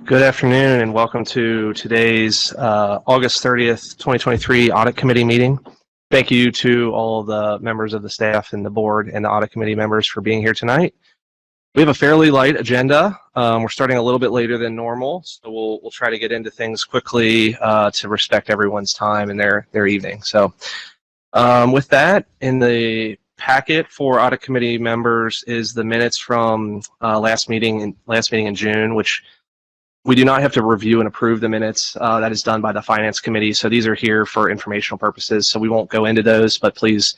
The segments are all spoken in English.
Good afternoon and welcome to today's August 30th, 2023 Audit Committee meeting. Thank you to all the members of the staff and the board and the Audit Committee members for being here tonight. We have a fairly light agenda. We're starting a little bit later than normal, so we'll try to get into things quickly to respect everyone's time and their evening. So with that, in the packet for Audit Committee members is the minutes from last meeting in June, which we do not have to review and approve the minutes. That is done by the Finance Committee, so these are here for informational purposes, so we won't go into those, but please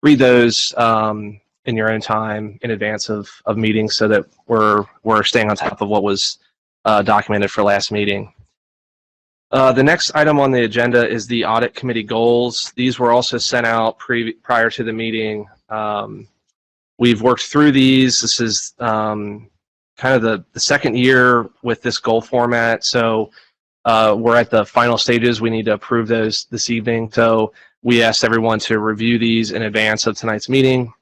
read those in your own time in advance of meetings so that we're staying on top of what was documented for last meeting. The next item on the agenda is the Audit Committee goals. These were also sent out prior to the meeting. We've worked through these. This is kind of the second year with this goal format, so we're at the final stages. We need to approve those this evening, so we asked everyone to review these in advance of tonight's meeting.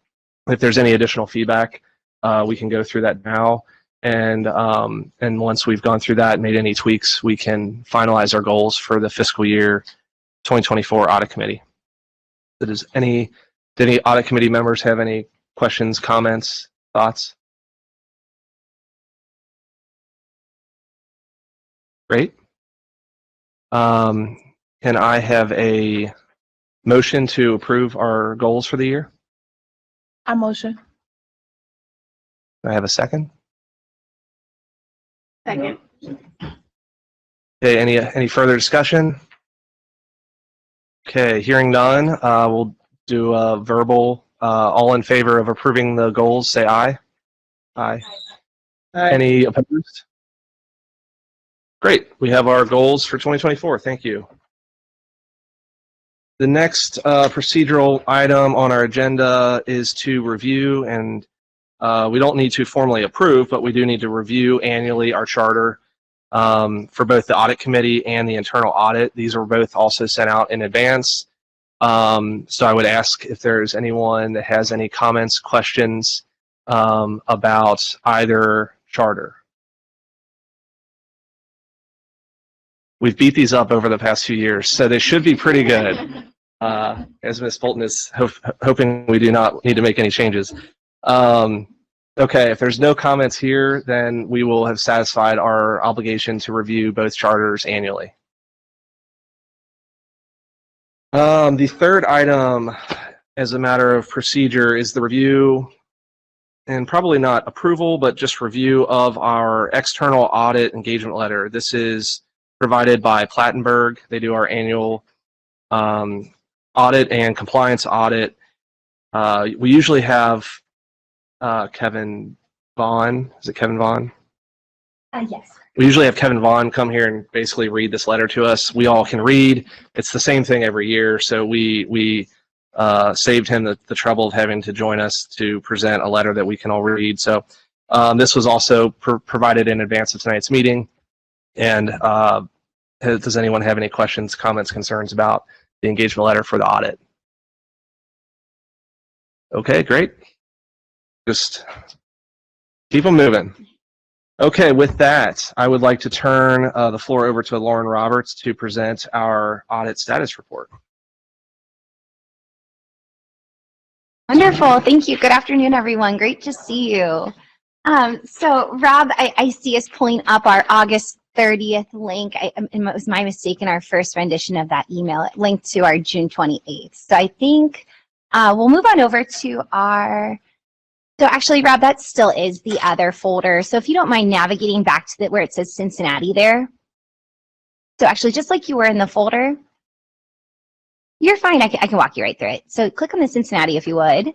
If there's any additional feedback, we can go through that now, and once we've gone through that and made any tweaks, we can finalize our goals for the fiscal year 2024 Audit Committee. So did any Audit Committee members have any questions, comments, thoughts? Great. Can I have a motion to approve our goals for the year? I motion. Do I have a second? Second. Okay, any further discussion? Okay, hearing none, we'll do a verbal. All in favor of approving the goals, say aye. Aye. Aye. Any opposed? Great, we have our goals for 2024. Thank you. The next procedural item on our agenda is to review, and we don't need to formally approve, but we do need to review annually our charter for both the Audit Committee and the internal audit. These are both also sent out in advance. So I would ask if there's anyone that has any comments, questions about either charter. We've beat these up over the past few years, so they should be pretty good. As Ms. Bolton is hoping we do not need to make any changes. Okay, if there's no comments here, then we will have satisfied our obligation to review both charters annually. The third item, as a matter of procedure, is the review, and probably not approval, but just review of our external audit engagement letter. This is provided by Plattenberg. They do our annual audit and compliance audit. We usually have Kevin Vaughn. Is it Kevin Vaughn? Yes. We usually have Kevin Vaughn come here and basically read this letter to us. We all can read. It's the same thing every year, so we saved him the trouble of having to join us to present a letter that we can all read. So this was also provided in advance of tonight's meeting. And does anyone have any questions, comments, concerns about the engagement letter for the audit? Okay, great. Just keep them moving. Okay, with that, I would like to turn the floor over to Lauren Roberts to present our audit status report. Wonderful, thank you. Good afternoon, everyone. Great to see you. So Rob, I see us pulling up our August 30th link. It was my mistake in our first rendition of that email. It linked to our June 28th. So I think we'll move on over to our, so actually, Rob, that still is the other folder. So if you don't mind navigating back to where it says Cincinnati there. So actually, just like you were in the folder, you're fine. I can walk you right through it. So click on the Cincinnati if you would.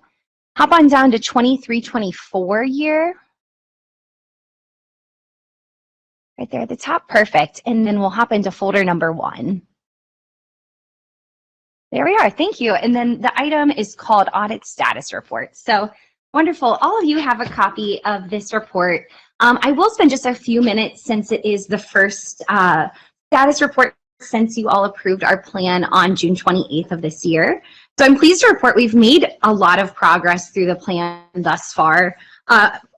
Hop on down to 23-24 year. Right there at the top, perfect. And then we'll hop into folder number 1. There we are, thank you. And then the item is called Audit Status Report. So wonderful, all of you have a copy of this report. I will spend just a few minutes since it is the first status report since you all approved our plan on June 28th of this year. So I'm pleased to report we've made a lot of progress through the plan thus far.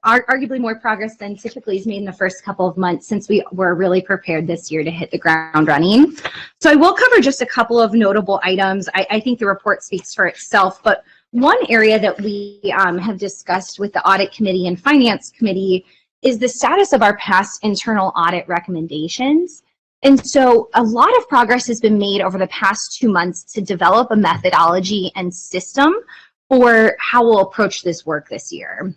arguably more progress than typically is made in the first couple of months since we were really prepared this year to hit the ground running. So I will cover just a couple of notable items. I think the report speaks for itself, but one area that we have discussed with the Audit Committee and Finance Committee is the status of our past internal audit recommendations. And so a lot of progress has been made over the past 2 months to develop a methodology and system for how we'll approach this work this year.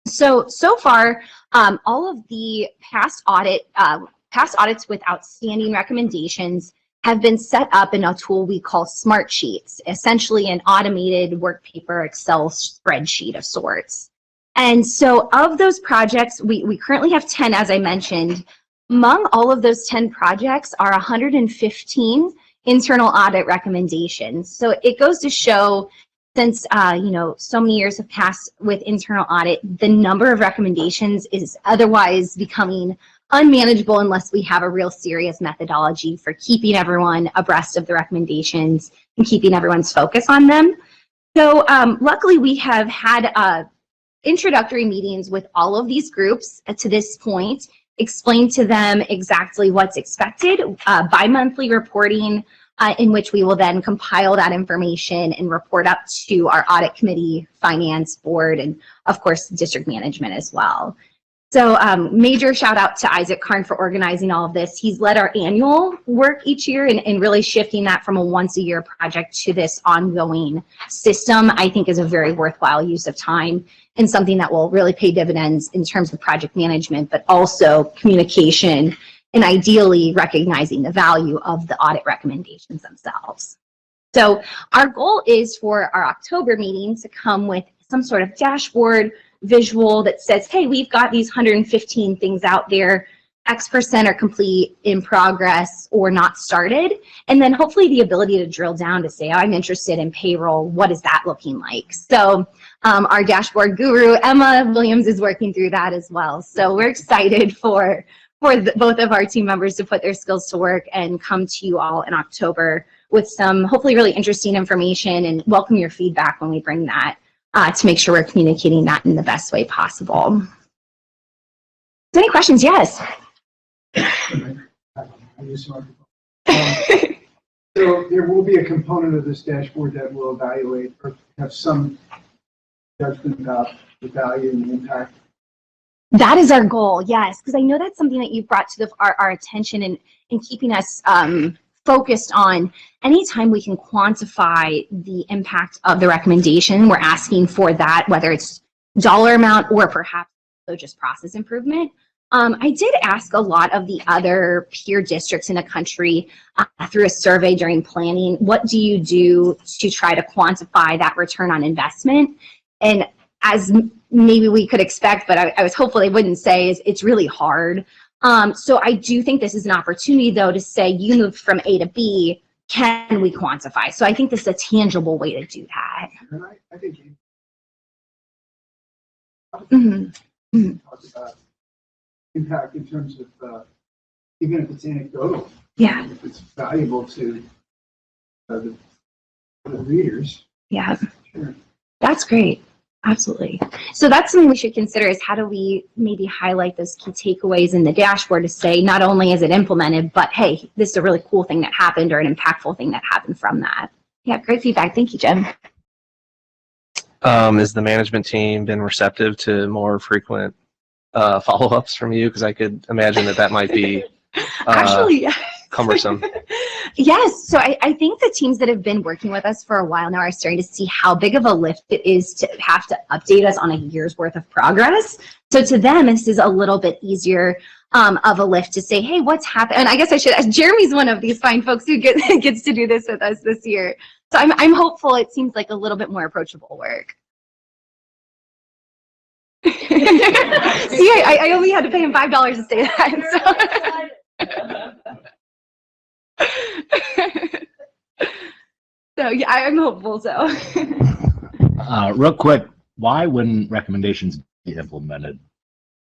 So far, all of the past audits with outstanding recommendations have been set up in a tool we call Smart Sheets, essentially an automated work paper Excel spreadsheet of sorts. And so of those projects, we currently have 10, as I mentioned. Among all of those 10 projects are 115 internal audit recommendations. So it goes to show, since so many years have passed with internal audit, the number of recommendations is otherwise becoming unmanageable unless we have a real serious methodology for keeping everyone abreast of the recommendations and keeping everyone's focus on them. So luckily we have had introductory meetings with all of these groups to this point, explain to them exactly what's expected, bi-monthly reporting, in which we will then compile that information and report up to our audit committee, finance board, and of course district management as well. So major shout out to Isaac Karn for organizing all of this. He's led our annual work each year and really shifting that from a once a year project to this ongoing system, I think is a very worthwhile use of time and something that will really pay dividends in terms of project management, but also communication and ideally recognizing the value of the audit recommendations themselves. So our goal is for our October meeting to come with some sort of dashboard visual that says, hey, we've got these 115 things out there, X% are complete, in progress, or not started. And then hopefully the ability to drill down to say, oh, I'm interested in payroll, what is that looking like? So our dashboard guru, Emma Williams, is working through that as well. So we're excited for both of our team members to put their skills to work and come to you all in October with some hopefully really interesting information, and welcome your feedback when we bring that to make sure we're communicating that in the best way possible. Any questions? Yes. So there will be a component of this dashboard that will evaluate or have some judgment about the value and the impact. That is our goal, yes, because I know that's something that you've brought to our attention and keeping us focused on. Anytime we can quantify the impact of the recommendation, we're asking for that, whether it's dollar amount or perhaps just process improvement. I did ask a lot of the other peer districts in the country through a survey during planning, what do you do to try to quantify that return on investment? And as maybe we could expect, but I was hopeful they wouldn't say, is it's really hard. So I do think this is an opportunity, though, to say you moved from A to B, can we quantify? So I think this is a tangible way to do that. And I think talk about impact in terms of even if it's anecdotal. Yeah. If it's valuable to the readers. Yeah. Sure. That's great. Absolutely. So that's something we should consider, is how do we maybe highlight those key takeaways in the dashboard to say not only is it implemented, but hey, this is a really cool thing that happened or an impactful thing that happened from that. Yeah, great feedback. Thank you, Jim. Has the management team been receptive to more frequent follow-ups from you? Because I could imagine that might be Actually, yeah. cumbersome. Yes, so I think the teams that have been working with us for a while now are starting to see how big of a lift it is to have to update us on a year's worth of progress. So to them, this is a little bit easier of a lift to say, hey, what's happened? And I guess I should ask, Jeremy's one of these fine folks who gets to do this with us this year. So I'm hopeful it seems like a little bit more approachable work. See, I only had to pay him $5 to say that. So. So yeah, I'm hopeful. So real quick, why wouldn't recommendations be implemented?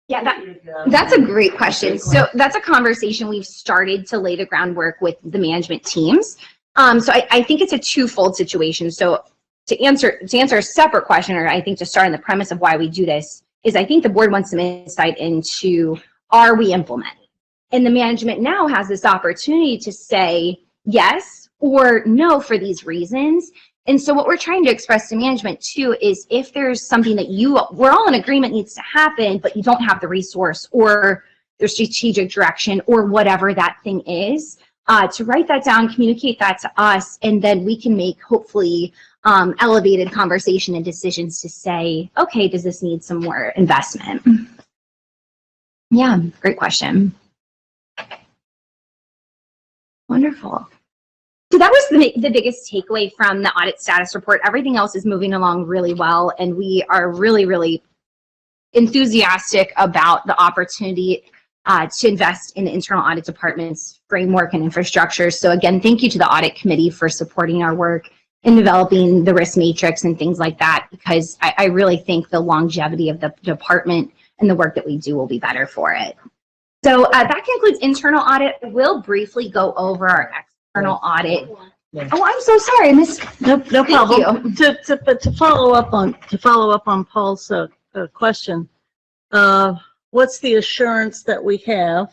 yeah, that's a great question. So that's a conversation we've started to lay the groundwork with the management teams. So I think it's a twofold situation. So to answer a separate question, or I think to start on the premise of why we do this, is I think the board wants some insight into, are we implementing? And the management now has this opportunity to say yes or no for these reasons. And so what we're trying to express to management too is if there's something that we're all in agreement needs to happen, but you don't have the resource or the strategic direction or whatever that thing is, to write that down, communicate that to us, and then we can make hopefully elevated conversation and decisions to say, okay, does this need some more investment? Yeah, great question. Wonderful. So that was the biggest takeaway from the audit status report. Everything else is moving along really well, and we are really, really enthusiastic about the opportunity to invest in the internal audit department's framework and infrastructure. So again, thank you to the audit committee for supporting our work in developing the risk matrix and things like that, because I really think the longevity of the department and the work that we do will be better for it. So that concludes internal audit. We'll briefly go over our external audit. Oh, I'm so sorry, Miss. No problem. You. But to follow up on Paul's question, what's the assurance that we have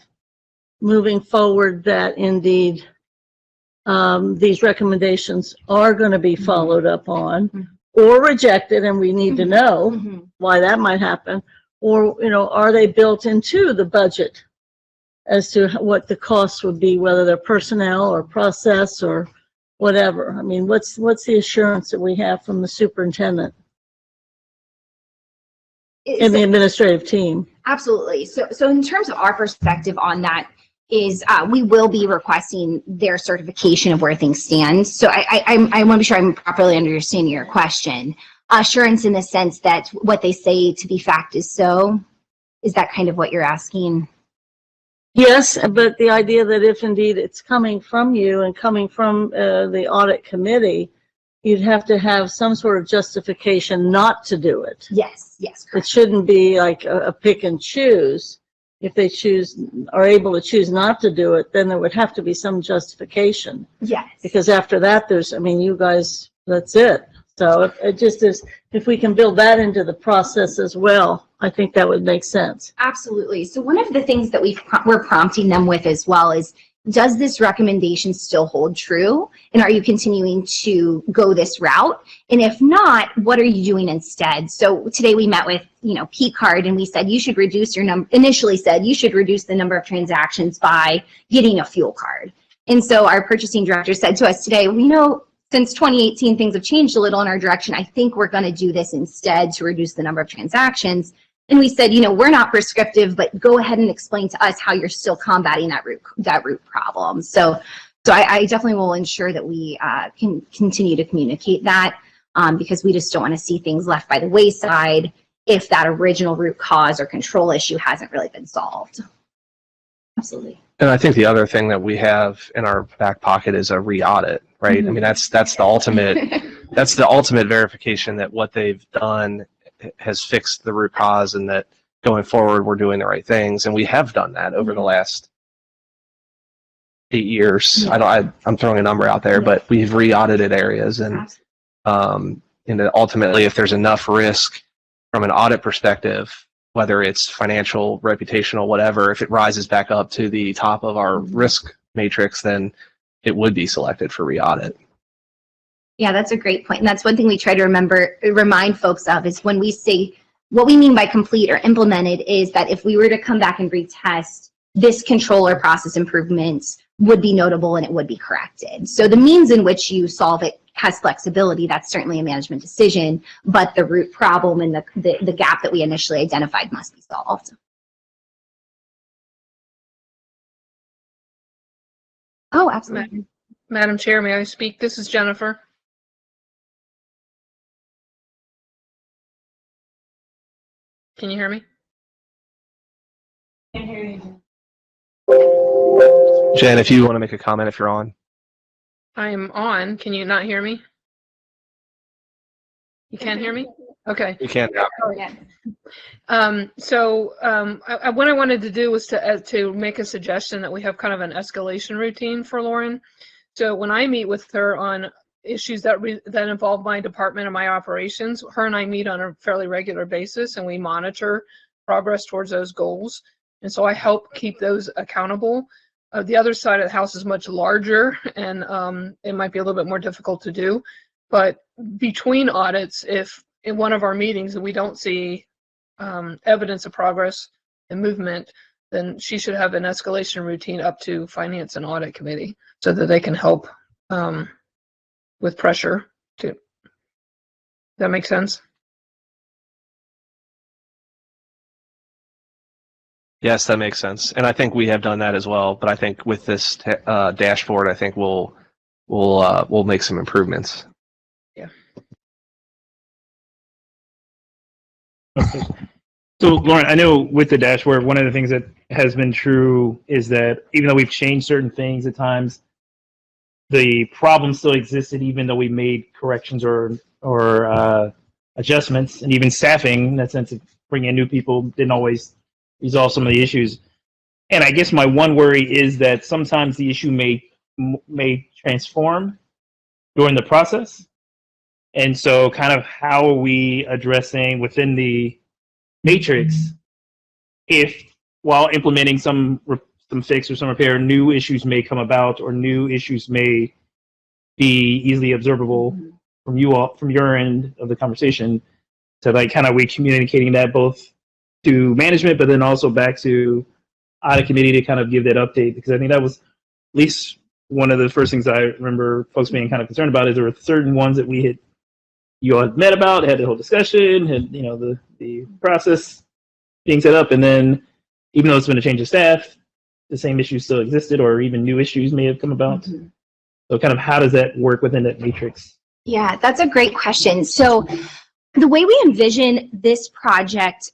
moving forward that indeed these recommendations are going to be followed up on or rejected, and we need to know why that might happen, or are they built into the budget as to what the costs would be, whether they're personnel or process or whatever? I mean, what's the assurance that we have from the superintendent and the administrative team? Absolutely. So in terms of our perspective on that is we will be requesting their certification of where things stand. So I want to be sure I'm properly understanding your question. Assurance in the sense that what they say to be fact is so. Is that kind of what you're asking? Yes, but the idea that if indeed it's coming from you and coming from the audit committee, you'd have to have some sort of justification not to do it. Yes, It correct. shouldn't be like a pick and choose. If they are able to choose not to do it, then there would have to be some justification. Yes. Because after that, you guys, that's it. So it just is, if we can build that into the process as well, I think that would make sense. Absolutely. So one of the things that we're prompting them with as well is, does this recommendation still hold true? And are you continuing to go this route? And if not, what are you doing instead? So today we met with, P-Card, and we said you should reduce initially said you should reduce the number of transactions by getting a fuel card. And so our purchasing director said to us today, since 2018, things have changed a little in our direction. I think we're going to do this instead to reduce the number of transactions. And we said, we're not prescriptive, but go ahead and explain to us how you're still combating that root problem. So I definitely will ensure that we can continue to communicate that because we just don't want to see things left by the wayside if that original root cause or control issue hasn't really been solved. Absolutely. And I think the other thing that we have in our back pocket is a re-audit, right? I mean, that's the ultimate verification that what they've done has fixed the root cause, and that going forward we're doing the right things, and we have done that over the last 8 years. I'm throwing a number out there, but we've re-audited areas, and ultimately, if there's enough risk from an audit perspective, whether it's financial, reputational, whatever, if it rises back up to the top of our risk matrix, then it would be selected for re-audit. Yeah, that's a great point. And that's one thing we try to remind folks of is when we say what we mean by complete or implemented is that if we were to come back and retest, this control or process improvements would be notable and it would be corrected. So the means in which you solve it has flexibility. That's certainly a management decision, but the root problem and the gap that we initially identified must be solved. Oh, absolutely. Madam Chair, may I speak? This is Jennifer. Can you hear me? I can hear you. Jen, if you want to make a comment, if you're on. I am on. Can you not hear me? You can't hear me? Okay. You can. What I wanted to do was to make a suggestion that we have kind of an escalation routine for Lauren. So when I meet with her on issues that involve my department and my operations. Her and I meet on a fairly regular basis, and we monitor progress towards those goals. And so I help keep those accountable. The other side of the house is much larger, and it might be a little bit more difficult to do. But between audits, if in one of our meetings we don't see evidence of progress and movement, then she should have an escalation routine up to Finance and Audit Committee so that they can help with pressure too. Does that make sense? Yes, that makes sense. And I think we have done that as well. But I think with this dashboard, I think we'll make some improvements. Yeah. Okay. So, Lauren, I know with the dashboard, one of the things that has been true is that even though we've changed certain things at times, the problem still existed even though we made corrections or adjustments, and even staffing, in that sense of bringing in new people, didn't always resolve some of the issues. And I guess my one worry is that sometimes the issue may transform during the process. And so kind of how are we addressing within the matrix if while implementing some fix or some repair, new issues may come about or new issues may be easily observable from your end of the conversation. So like kind of we communicating that both to management, but then also back to audit committee to kind of give that update, because I think that was at least one of the first things I remember folks being kind of concerned about is there were certain ones that you all had met about, had the whole discussion, had the process being set up, and then even though it's been a change of staff, the same issues still existed, or even new issues may have come about. Mm-hmm. So kind of how does that work within that matrix? Yeah, that's a great question. So the way we envision this project,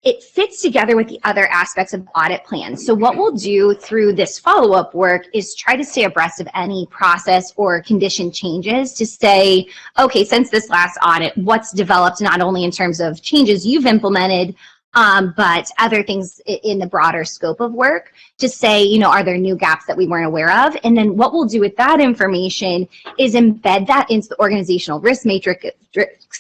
it fits together with the other aspects of the audit plan. So what we'll do through this follow-up work is try to stay abreast of any process or condition changes to say, okay, since this last audit, what's developed not only in terms of changes you've implemented, but other things in the broader scope of work to say, are there new gaps that we weren't aware of? And then what we'll do with that information is embed that into the organizational risk matrix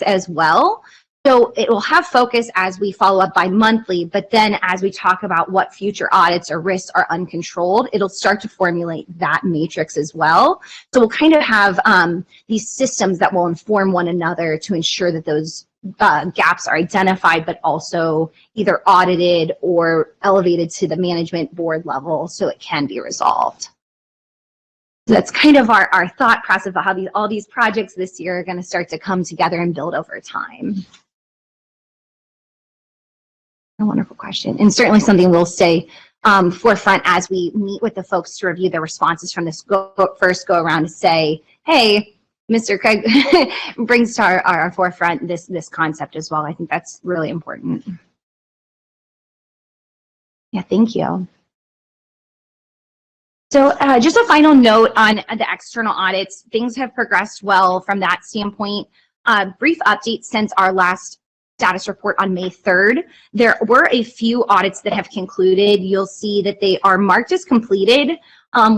as well. So it will have focus as we follow up bi-monthly, but then as we talk about what future audits or risks are uncontrolled, it'll start to formulate that matrix as well. So we'll kind of have these systems that will inform one another to ensure that those gaps are identified, but also either audited or elevated to the management board level so it can be resolved. So that's kind of our thought process of how all these projects this year are going to start to come together and build over time. A wonderful question, and certainly something we'll stay forefront as we meet with the folks to review the responses from this first go around to say, hey, Mr. Craig brings to our forefront this concept as well. I think that's really important. Yeah, thank you. So just a final note on the external audits. Things have progressed well from that standpoint. Brief update since our last status report on May 3rd. There were a few audits that have concluded. You'll see that they are marked as completed.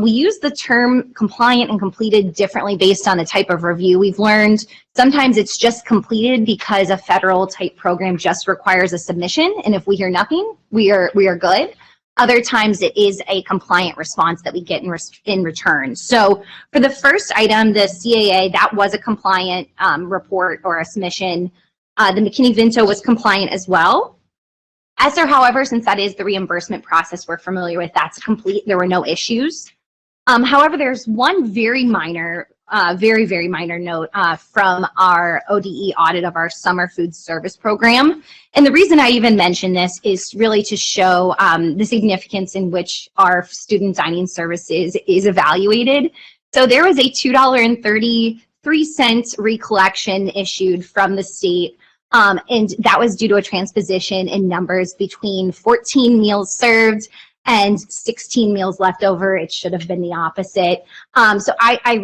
We use the term compliant and completed differently based on the type of review. We've learned sometimes it's just completed because a federal type program just requires a submission, and if we hear nothing, we are good. Other times it is a compliant response that we get in return. So for the first item, the CAA, that was a compliant report or a submission. The McKinney-Vento was compliant as well. ESSER, however, since that is the reimbursement process we're familiar with, that's complete. There were no issues. However, there's one very minor, very minor note from our ODE audit of our summer food service program. And the reason I even mention this is really to show the significance in which our student dining services is evaluated. So there was a $2.33 recollection issued from the state. And that was due to a transposition in numbers between 14 meals served and 16 meals left over. It should have been the opposite. So I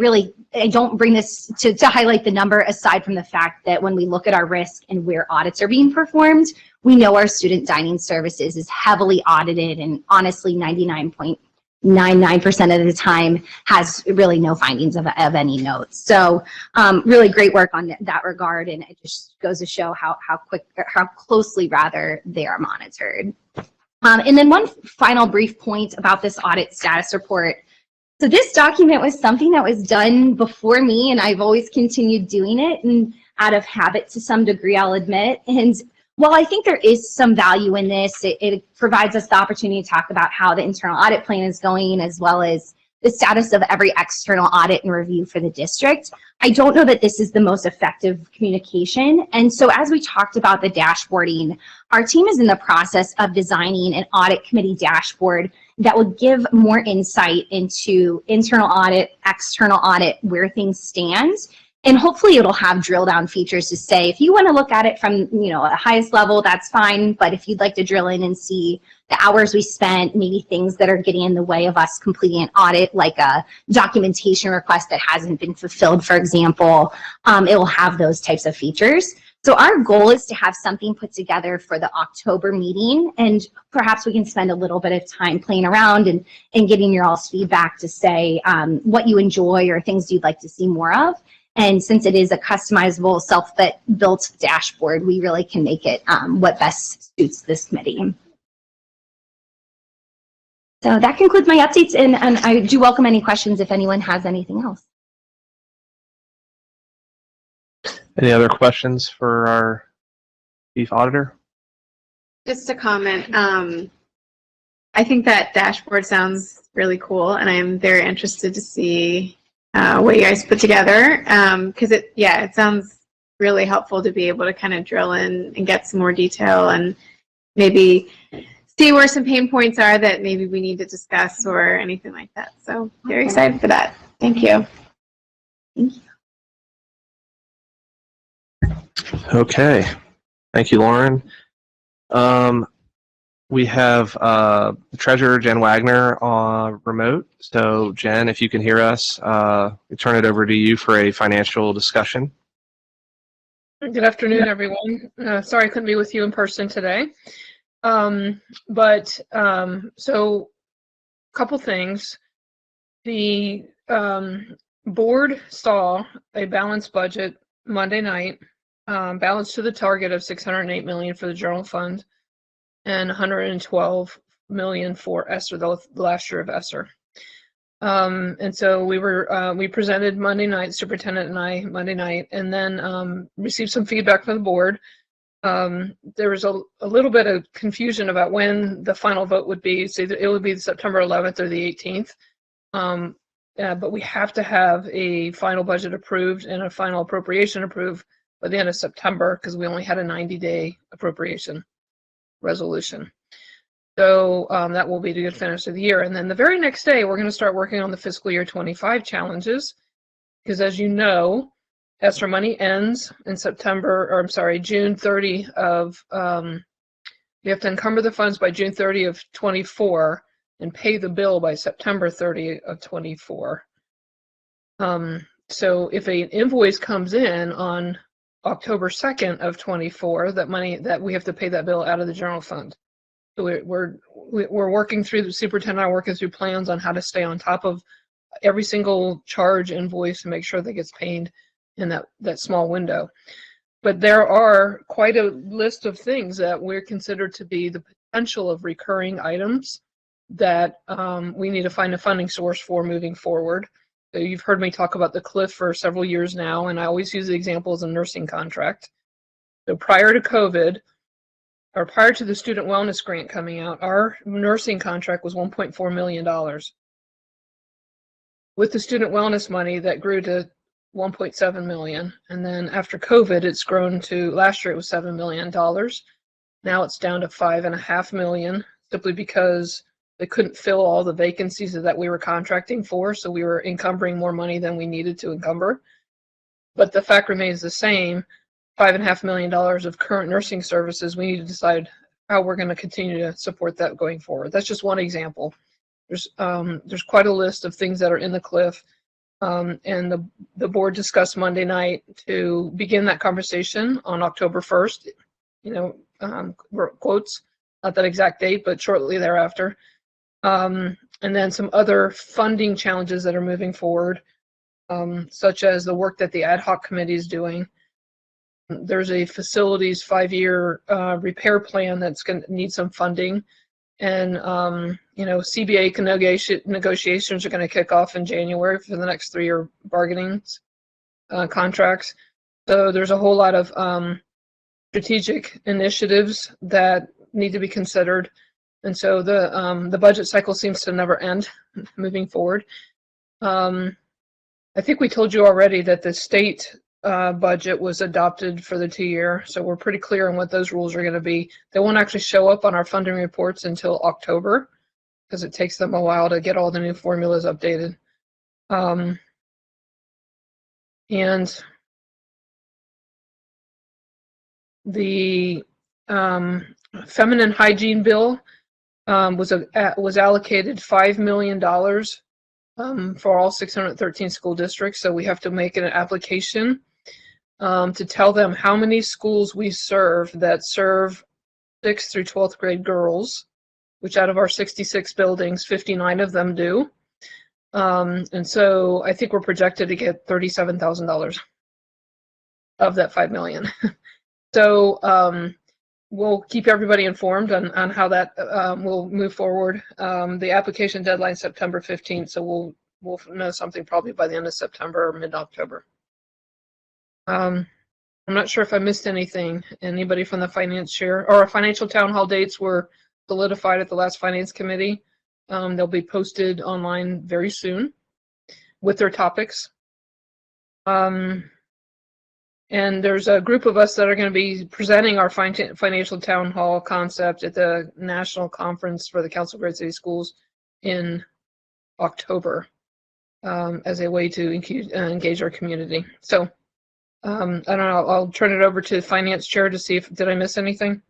don't bring this to highlight the number aside from the fact that when we look at our risk and where audits are being performed, we know our student dining services is heavily audited, and honestly 99.9% 99% of the time has really no findings of any notes. So really great work on that regard, and it just goes to show how closely rather they are monitored. And then one final brief point about this audit status report. So this document was something that was done before me, and I've always continued doing it, and out of habit to some degree, I'll admit. And while I think there is some value in this, it provides us the opportunity to talk about how the internal audit plan is going, as well as the status of every external audit and review for the district. I don't know that this is the most effective communication. And so as we talked about the dashboarding, our team is in the process of designing an audit committee dashboard that will give more insight into internal audit, external audit, where things stand. And hopefully it'll have drill down features to say, if you want to look at it from, you know, the highest level, that's fine. But if you'd like to drill in and see the hours we spent, maybe things that are getting in the way of us completing an audit, like a documentation request that hasn't been fulfilled, for example, it will have those types of features. So our goal is to have something put together for the October meeting, and perhaps we can spend a little bit of time playing around and getting your all's feedback to say what you enjoy or things you'd like to see more of. And since it is a customizable, self-built dashboard, we really can make it what best suits this committee. So that concludes my updates, and I do welcome any questions if anyone has anything else. Any other questions for our chief auditor? Just a comment. I think that dashboard sounds really cool, and I am very interested to see what you guys put together, because it sounds really helpful to be able to kind of drill in and get some more detail and maybe see where some pain points are that maybe we need to discuss or anything like that. So very excited for that. Thank you. Thank you. Okay, thank you, Lauren. We have Treasurer Jen Wagner on remote. So Jen, if you can hear us, we turn it over to you for a financial discussion. Good afternoon, everyone. Sorry I couldn't be with you in person today. So a couple things. The board saw a balanced budget Monday night, balanced to the target of $608 million for the general fund and $112 million for ESSER, the last year of ESSER. And so we presented Monday night, Superintendent and I, Monday night, and then received some feedback from the board. There was a little bit of confusion about when the final vote would be. So it would be September 11th or the 18th. But we have to have a final budget approved and a final appropriation approved by the end of September, because we only had a 90-day appropriation resolution. So that will be the good finish of the year. And then the very next day, we're going to start working on the fiscal year 25 challenges, because as you know, ESSER money ends in June 30 of, we have to encumber the funds by June 30 of 24 and pay the bill by September 30 of 24. So if an invoice comes in on October 2nd of 24, that money that we have to pay that bill out of the general fund. So we're working through, the superintendent and I are working through plans on how to stay on top of every single charge invoice and make sure that gets paid in that small window. But there are quite a list of things that we're considered to be the potential of recurring items that we need to find a funding source for moving forward. So you've heard me talk about the cliff for several years now, and I always use the example as a nursing contract. So prior to COVID, or prior to the student wellness grant coming out, our nursing contract was $1.4 million. With the student wellness money, that grew to $1.7 million. And then after COVID, it's grown to, last year it was $7 million. Now it's down to $5.5 million, simply because they couldn't fill all the vacancies that we were contracting for. So we were encumbering more money than we needed to encumber. But the fact remains the same. $5.5 million of current nursing services, we need to decide how we're going to continue to support that going forward. That's just one example. There's quite a list of things that are in the cliff, and the board discussed Monday night to begin that conversation on October 1st, quotes, not that exact date, but shortly thereafter. And then some other funding challenges that are moving forward, such as the work that the ad hoc committee is doing. There's a facilities 5-year repair plan that's going to need some funding. And, CBA negotiations are going to kick off in January for the next 3-year bargaining contracts. So there's a whole lot of strategic initiatives that need to be considered. And so the budget cycle seems to never end moving forward. I think we told you already that the state budget was adopted for the 2-year, so we're pretty clear on what those rules are going to be. They won't actually show up on our funding reports until October because it takes them a while to get all the new formulas updated. And the feminine hygiene bill was allocated $5 million for all 613 school districts. So we have to make an application to tell them how many schools we serve that serve 6th through 12th grade girls, which out of our 66 buildings, 59 of them do. And so I think we're projected to get $37,000 of that $5 million. So we'll keep everybody informed on how that will move forward. The application deadline is September 15th, so we'll know something probably by the end of September or mid-October. I'm not sure if I missed anything. Anybody from the finance chair or financial town hall dates were solidified at the last finance committee. They'll be posted online very soon with their topics. And there's a group of us that are going to be presenting our financial town hall concept at the National Conference for the Council of Great City Schools in October as a way to engage our community. So I don't know, I'll turn it over to the finance chair to see if, did I miss anything?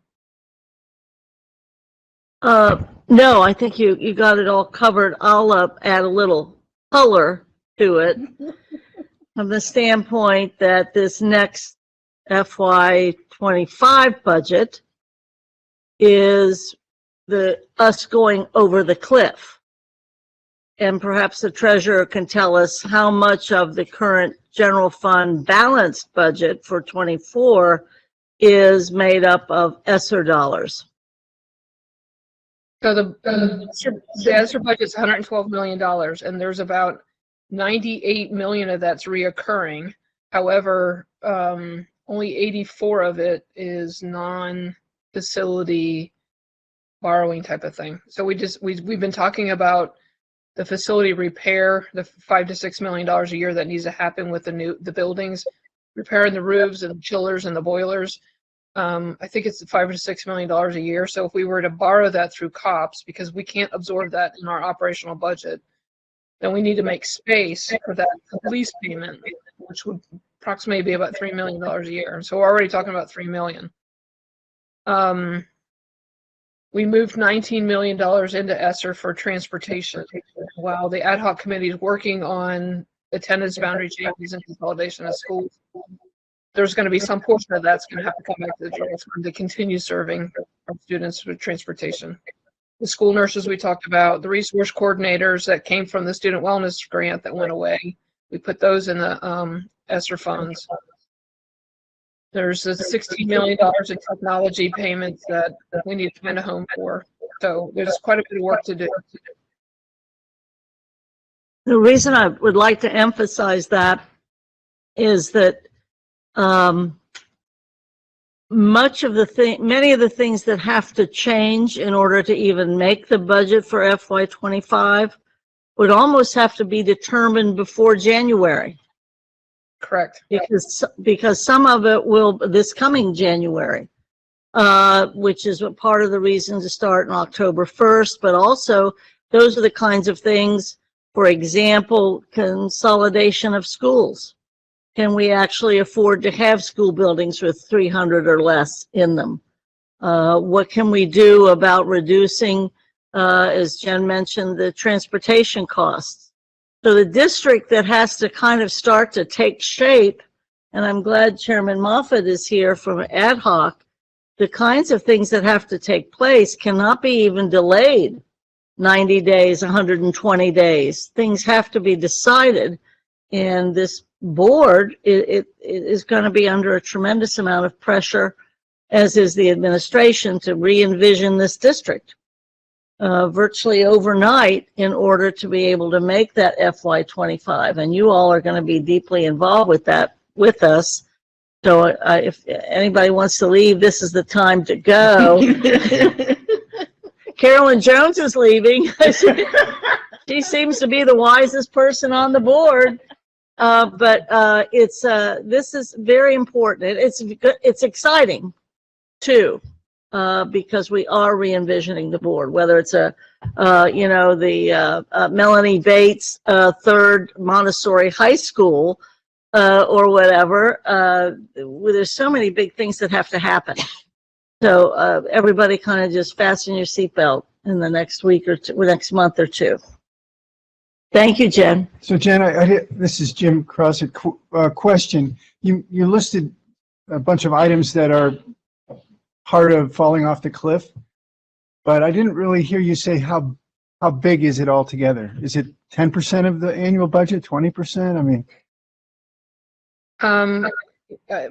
No, I think you got it all covered. I'll add a little color to it. From the standpoint that this next FY25 budget is us going over the cliff. And perhaps the treasurer can tell us how much of the current general fund balanced budget for 24 is made up of ESSER dollars. So the ESSER budget's $112 million, and there's about 98 million of that's reoccurring. However, only 84 of it is non-facility borrowing type of thing. So we've been talking about the facility repair, the $5 to $6 million a year that needs to happen with the buildings, repairing the roofs and the chillers and the boilers. I think it's $5 to $6 million a year. So if we were to borrow that through COPS, because we can't absorb that in our operational budget, then we need to make space for that lease payment, which would approximately be about $3 million a year. So we're already talking about $3 million. We moved $19 million into ESSER for transportation while the ad hoc committee is working on attendance boundary changes and consolidation of schools. There's going to be some portion of that's going to have to come back to the general fund to continue serving our students with transportation. The school nurses we talked about, the resource coordinators that came from the student wellness grant that went away. We put those in the ESSER funds. There's a $16 million in technology payments that we need to find a home for. So there's quite a bit of work to do. The reason I would like to emphasize that is that many of the things that have to change in order to even make the budget for FY25 would almost have to be determined before January. Correct. Because some of it will this coming January, which is part of the reason to start on October 1st, but also those are the kinds of things, for example, consolidation of schools. Can we actually afford to have school buildings with 300 or less in them? What can we do about reducing, as Jen mentioned, the transportation costs? So the district that has to kind of start to take shape, and I'm glad Chairman Moffett is here from ad hoc, the kinds of things that have to take place cannot be even delayed 90 days, 120 days. Things have to be decided, and this board it is going to be under a tremendous amount of pressure, as is the administration, to re-envision this district virtually overnight in order to be able to make that FY25. And you all are going to be deeply involved with that with us. So if anybody wants to leave, this is the time to go. Carolyn Jones is leaving. She seems to be the wisest person on the board. But this is very important. It's exciting too, because we are re-envisioning the board, whether it's Melanie Bates third Montessori high school or whatever. There's so many big things that have to happen. So everybody kind of just fasten your seatbelt in the next week or two, next month or two. Thank you, Jen. So Jen, this is Jim Crossett. Question: You listed a bunch of items that are part of falling off the cliff, but I didn't really hear you say how big is it altogether? Is it 10% of the annual budget? 20%? I mean,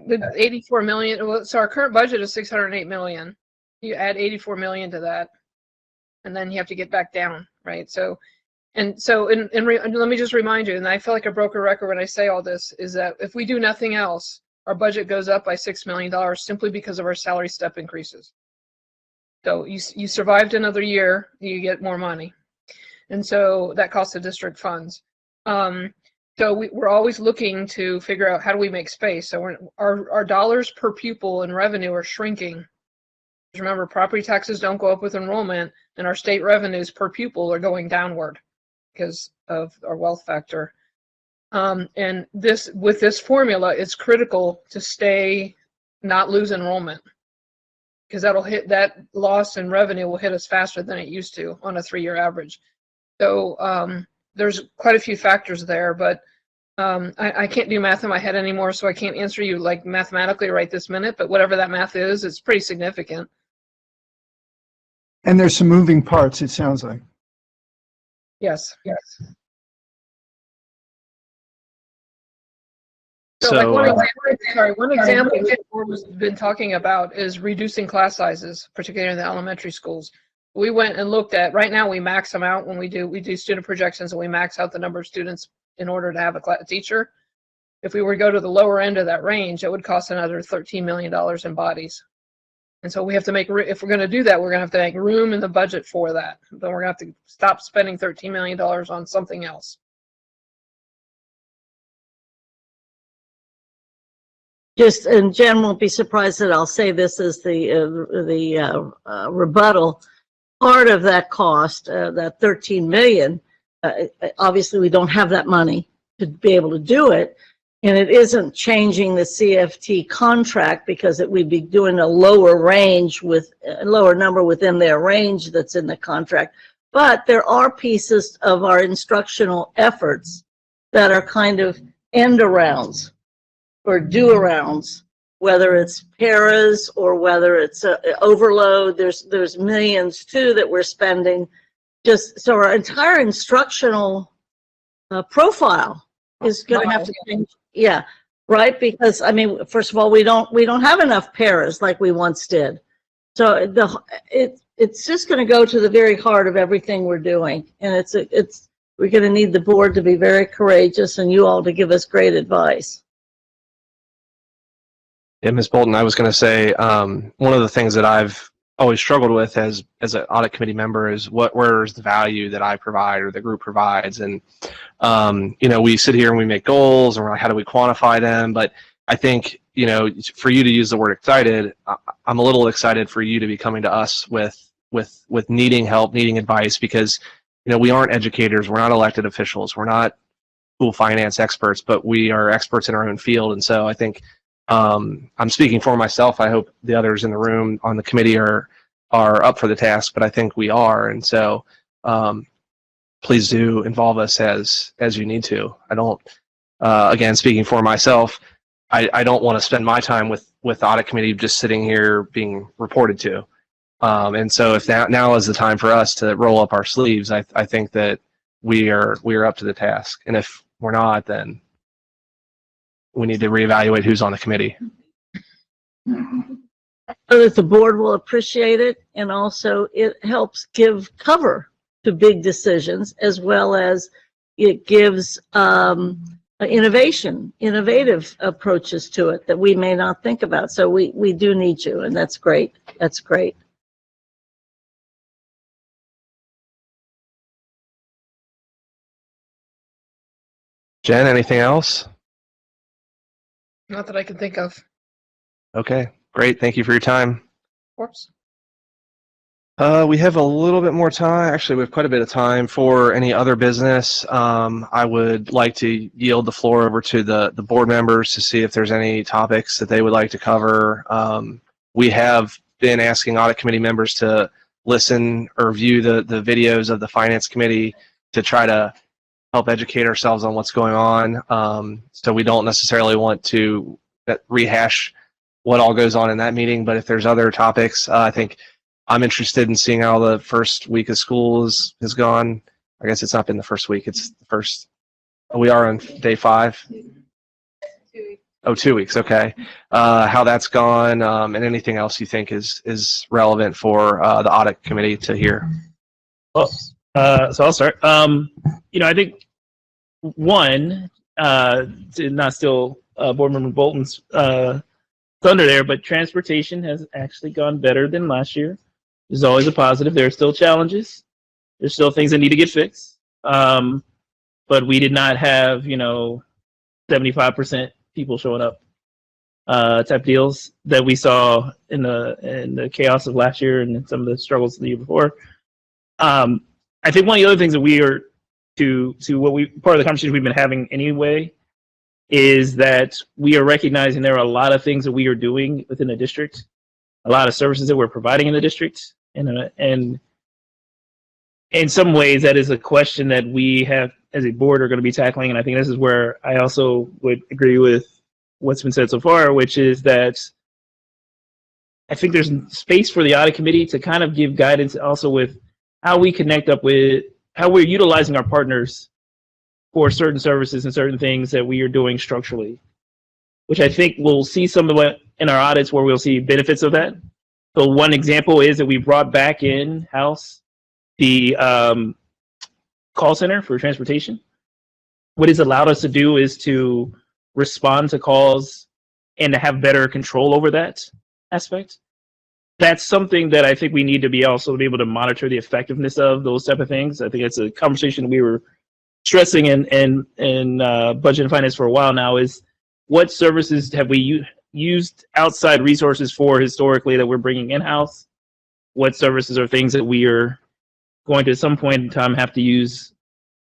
with 84 million. Well, so our current budget is 608 million. You add 84 million to that, and then you have to get back down, right? So. And let me just remind you, and I feel like a broken record when I say all this, is that if we do nothing else, our budget goes up by $6 million simply because of our salary step increases. So you survived another year, you get more money. And so that costs the district funds. So we're always looking to figure out how do we make space. So our dollars per pupil in revenue are shrinking. Remember, property taxes don't go up with enrollment, and our state revenues per pupil are going downward because of our wealth factor. And with this formula, it's critical to not lose enrollment, because that loss in revenue will hit us faster than it used to on a 3-year average. So there's quite a few factors there, but I can't do math in my head anymore, so I can't answer you like mathematically right this minute, but whatever that math is, it's pretty significant. and there's some moving parts, it sounds like. Yes. So, So one example the board has been talking about is reducing class sizes, particularly in the elementary schools. We went and looked at, right now we max them out when we do student projections, and we max out the number of students in order to have a teacher. If we were to go to the lower end of that range, it would cost another $13 million in bodies. And so we have to if we're going to do that, we're going to have to make room in the budget for that. Then we're going to have to stop spending $13 million on something else. And Jen won't be surprised that I'll say this as the rebuttal. Part of that cost, that 13 million, obviously we don't have that money to be able to do it, and it isn't changing the CFT contract because we'd be doing a lower range with a lower number within their range that's in the contract. But there are pieces of our instructional efforts that are kind of end arounds or do-arounds, whether it's paras or whether it's overload. There's millions too that we're spending. So our entire instructional profile is going to have to change. Yeah, right. Because I mean, first of all, we don't have enough paras like we once did. So it's just going to go to the very heart of everything we're doing, and we're going to need the board to be very courageous and you all to give us great advice. Yeah, Ms. Bolton, I was going to say one of the things that I've always struggled with as an audit committee member is where's the value that I provide or the group provides. And we sit here and we make goals and we're like, how do we quantify them? But I think for you to use the word excited, I'm a little excited for you to be coming to us with needing help, needing advice, because we aren't educators, we're not elected officials, we're not school finance experts, but we are experts in our own field. And so I think I'm speaking for myself. I hope the others in the room on the committee are up for the task, but I think we are. And so please do involve us as you need to. I don't, again, speaking for myself, I don't want to spend my time with the audit committee just sitting here being reported to. And so if now is the time for us to roll up our sleeves, I think that we are up to the task. And if we're not, then we need to reevaluate who's on the committee. So that the board will appreciate it, and also it helps give cover to big decisions, as well as it gives innovative approaches to it that we may not think about. So we do need you, and that's great. That's great. Jen, anything else? Not that I can think of. Okay, great. Thank you for your time. Of course. We have a little bit more time. Actually, we have quite a bit of time for any other business. I would like to yield the floor over to the board members to see if there's any topics that they would like to cover. We have been asking audit committee members to listen or view the videos of the finance committee to try to help educate ourselves on what's going on. So we don't necessarily want to rehash what all goes on in that meeting, but if there's other topics, I think I'm interested in seeing how the first week of school has gone. I guess it's not been the first week, it's the first, we are on day 5. 2 weeks. Oh, 2 weeks, okay. How that's gone, and anything else you think is relevant for the audit committee to hear. Well, so I'll start. I think one, to not steal board member Bolton's thunder there, but transportation has actually gone better than last year. There's always a positive. There are still challenges. There's still things that need to get fixed. But we did not have, 75% people showing up type deals that we saw in the chaos of last year and some of the struggles the year before. I think one of the other things that we are part of the conversation we've been having anyway is that we are recognizing there are a lot of things that we are doing within the district, a lot of services that we're providing in the district, and in some ways that is a question that we have as a board are going to be tackling. And I think this is where I also would agree with what's been said so far, which is that I think there's space for the audit committee to kind of give guidance also with how we connect up with how we're utilizing our partners for certain services and certain things that we are doing structurally, which I think we'll see some of what in our audits where we'll see benefits of that. So one example is that we brought back in-house the call center for transportation. What it's allowed us to do is to respond to calls and to have better control over that aspect. That's something that I think we need to be able to monitor the effectiveness of those type of things. I think it's a conversation we were stressing in budget and finance for a while now, is what services have we used outside resources for historically that we're bringing in-house? What services are things that we are going to at some point in time have to use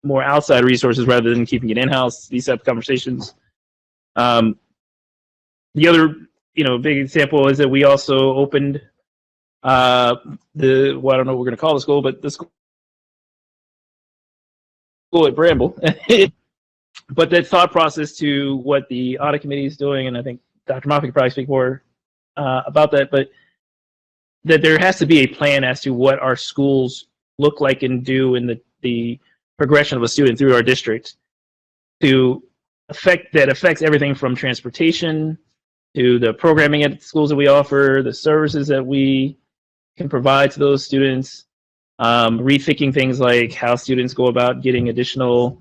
more outside resources rather than keeping it in-house? These type of conversations. The other big example is that we also opened I don't know what we're going to call the school, but the school at Bramble. But that thought process to what the audit committee is doing, and I think Dr. Moffitt could probably speak more about that, but that there has to be a plan as to what our schools look like and do in the progression of a student through our district that affects everything from transportation to the programming at the schools that we offer, the services that we can provide to those students, rethinking things like how students go about getting additional,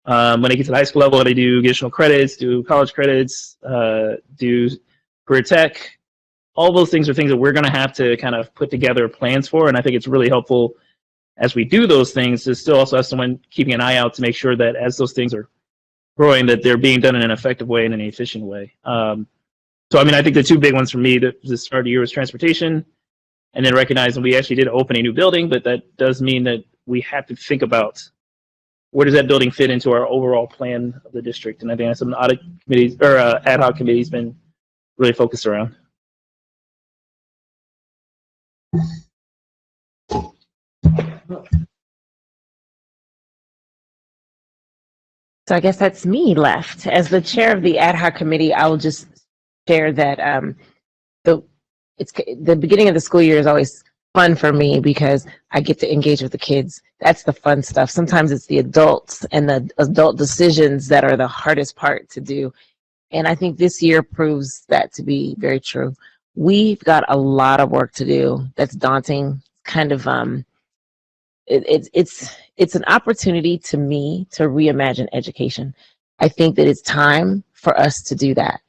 when they get to the high school level, they do additional credits, do college credits, do career tech. All those things are things that we're going to have to kind of put together plans for, and I think it's really helpful as we do those things to still also have someone keeping an eye out to make sure that as those things are growing, that they're being done in an effective way and in an efficient way. So, I think the two big ones for me that the start of the year was transportation, and then recognizing we actually did open a new building, but that does mean that we have to think about where does that building fit into our overall plan of the district. And I think that's some audit committees or ad hoc committees been really focused around. So I guess that's me left. As the chair of the ad hoc committee, I will just share that it's the beginning of the school year is always fun for me because I get to engage with the kids. That's the fun stuff. Sometimes it's the adults and the adult decisions that are the hardest part to do. And I think this year proves that to be very true. We've got a lot of work to do. That's daunting. Kind of it's an opportunity to me to reimagine education. I think that it's time for us to do that.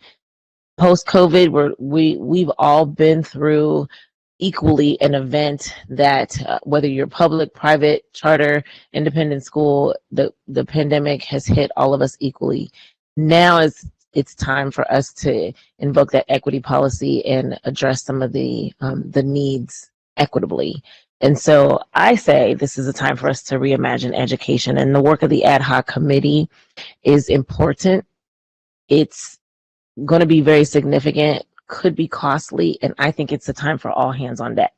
Post COVID, we've all been through equally an event that whether you're public, private, charter, independent school, the pandemic has hit all of us equally. Now it's time for us to invoke that equity policy and address some of the needs equitably. And so I say this is a time for us to reimagine education, and the work of the ad hoc committee is important. It's going to be very significant, could be costly, and I think it's a time for all hands on deck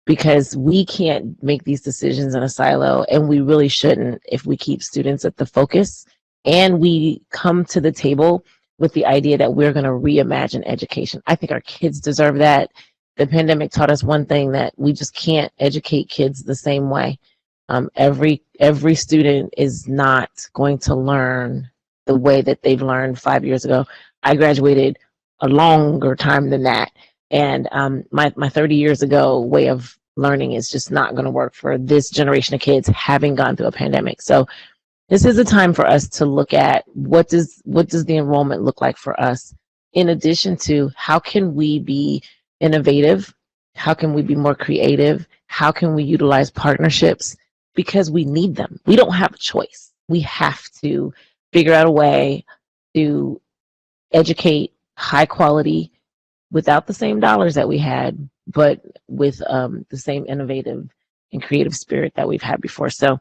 because we can't make these decisions in a silo, and we really shouldn't if we keep students at the focus and we come to the table with the idea that we're going to reimagine education. I think our kids deserve that. The pandemic taught us one thing, that we just can't educate kids the same way. Every student is not going to learn the way that they've learned 5 years ago. I graduated a longer time than that, and my 30 years ago way of learning is just not going to work for this generation of kids having gone through a pandemic. So this is a time for us to look at what does the enrollment look like for us, in addition to how can we be innovative, how can we be more creative, how can we utilize partnerships, because we need them. We don't have a choice. We have to figure out a way to educate high quality without the same dollars that we had, but with the same innovative and creative spirit that we've had before. So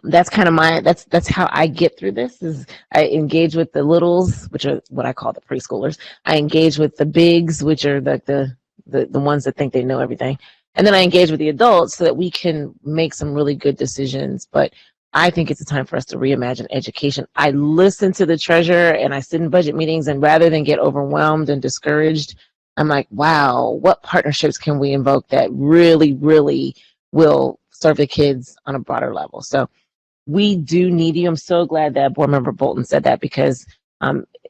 that's kind of that's how I get through this. Is I engage with the littles, which are what I call the preschoolers. I engage with the bigs, which are the ones that think they know everything. And then I engage with the adults so that we can make some really good decisions. But I think it's a time for us to reimagine education. I listen to the treasurer and I sit in budget meetings, and rather than get overwhelmed and discouraged, I'm like, wow, what partnerships can we invoke that really, really will serve the kids on a broader level? So we do need you. I'm so glad that Board Member Bolton said that, because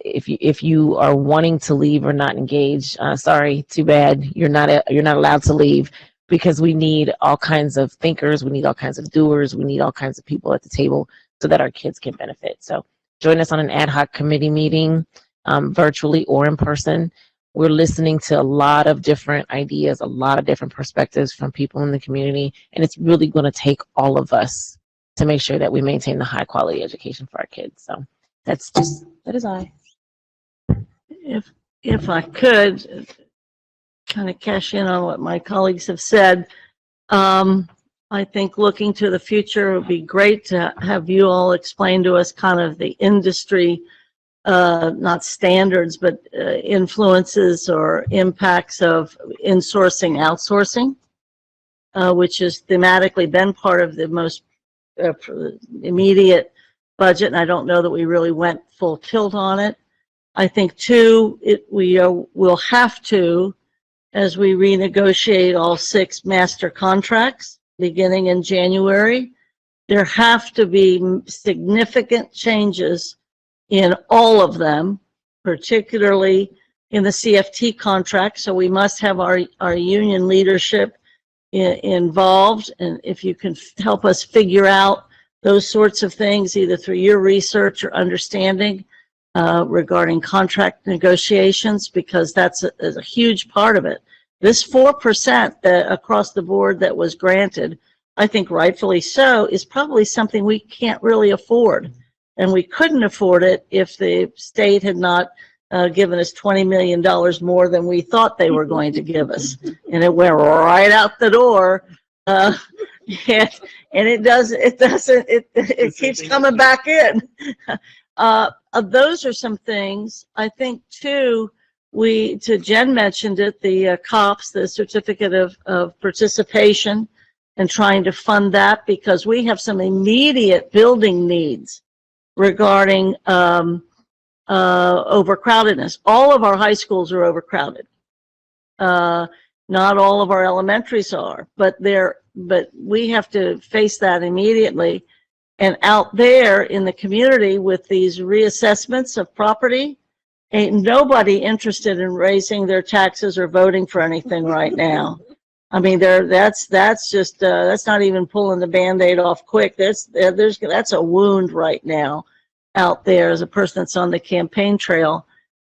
if you are wanting to leave or not engage, sorry, too bad. You're not allowed to leave, because we need all kinds of thinkers, we need all kinds of doers, we need all kinds of people at the table so that our kids can benefit. So join us on an ad hoc committee meeting, virtually or in person. We're listening to a lot of different ideas, a lot of different perspectives from people in the community, and it's really going to take all of us to make sure that we maintain the high quality education for our kids. So that is I. If I could kind of cash in on what my colleagues have said, I think looking to the future would be great to have you all explain to us kind of the industry, not standards, but influences or impacts of insourcing, outsourcing, which has thematically been part of the most immediate budget. And I don't know that we really went full tilt on it. I think too, we will have to, as we renegotiate all 6 master contracts beginning in January, there have to be significant changes in all of them, particularly in the CFT contract. So we must have our union leadership involved. And if you can help us figure out those sorts of things, either through your research or understanding regarding contract negotiations, because that's a huge part of it. This 4% that across the board that was granted, I think rightfully so, is probably something we can't really afford. And we couldn't afford it if the state had not given us $20 million more than we thought they were going to give us. And it went right out the door. And it keeps coming back in. Those are some things. I think too, Jen mentioned it, the COPS, the certificate of participation, and trying to fund that, because we have some immediate building needs regarding overcrowdedness. All of our high schools are overcrowded. Not all of our elementaries are, but we have to face that immediately. And out there in the community with these reassessments of property, ain't nobody interested in raising their taxes or voting for anything right now. I mean, that's just that's not even pulling the Band-Aid off quick. That's a wound right now out there as a person that's on the campaign trail.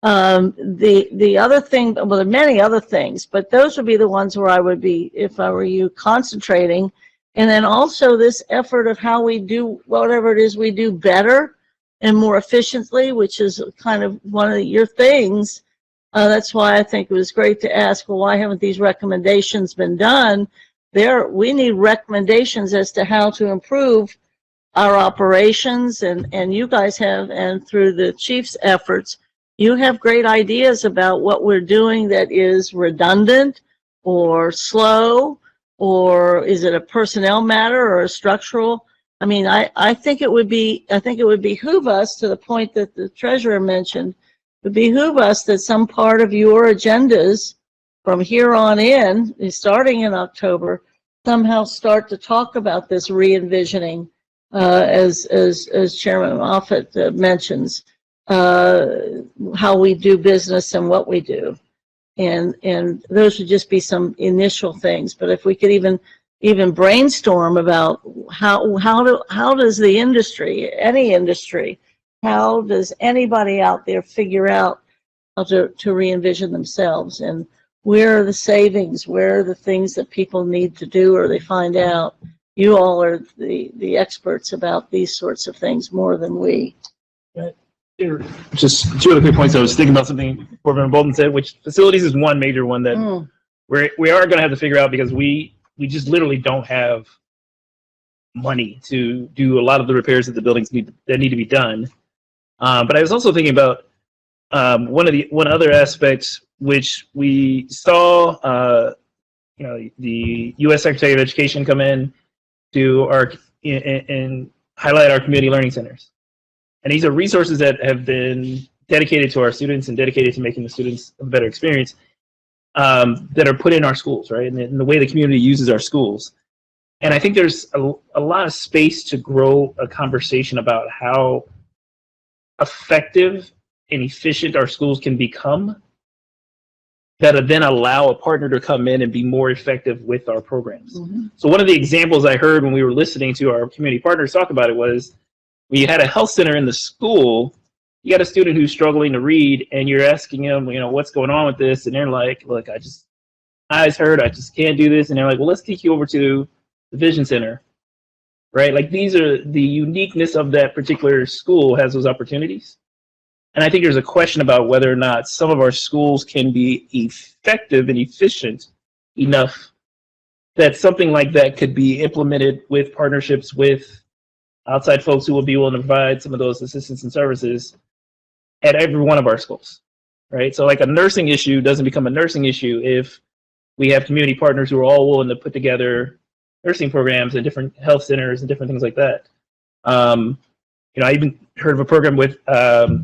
The other thing, well, there are many other things, but those would be the ones where I would be, if I were you, concentrating. And then also this effort of how we do whatever it is we do better and more efficiently, which is kind of one of your things. That's why I think it was great to ask, well, why haven't these recommendations been done? We need recommendations as to how to improve our operations, and you guys have, and through the chief's efforts, you have great ideas about what we're doing that is redundant or slow, or is it a personnel matter or a structural? I mean, I think it would behoove us, to the point that the treasurer mentioned, it would behoove us that some part of your agendas from here on in, starting in October, somehow start to talk about this re-envisioning, as Chairman Moffett mentions, how we do business and what we do. And those would just be some initial things. But if we could even brainstorm about how does the industry, any industry, how does anybody out there figure out how to re-envision themselves, and where are the savings, where are the things that people need to do or they find out? You all are the experts about these sorts of things more than we. Just two other quick points. I was thinking about something Corbin Bolden said, which facilities is one major one that we are going to have to figure out, because we just literally don't have money to do a lot of the repairs that the buildings need to be done. But I was also thinking about one other aspect, which we saw, the U.S. Secretary of Education come in to and highlight our community learning centers. And these are resources that have been dedicated to our students and dedicated to making the students a better experience, that are put in our schools, right? And the way the community uses our schools. And I think there's a lot of space to grow a conversation about how effective and efficient our schools can become, that then allow a partner to come in and be more effective with our programs. So one of the examples I heard when we were listening to our community partners talk about it was, when you had a health center in the school, you got a student who's struggling to read, and you're asking them, what's going on with this? And they're like, look, eyes hurt, I just can't do this. And they're like, well, let's take you over to the vision center, right? Like, these are the uniqueness of that particular school has those opportunities. And I think there's a question about whether or not some of our schools can be effective and efficient enough that something like that could be implemented with partnerships with outside folks who will be willing to provide some of those assistance and services at every one of our schools, right? So like a nursing issue doesn't become a nursing issue if we have community partners who are all willing to put together nursing programs at different health centers and different things like that. I even heard of a program with College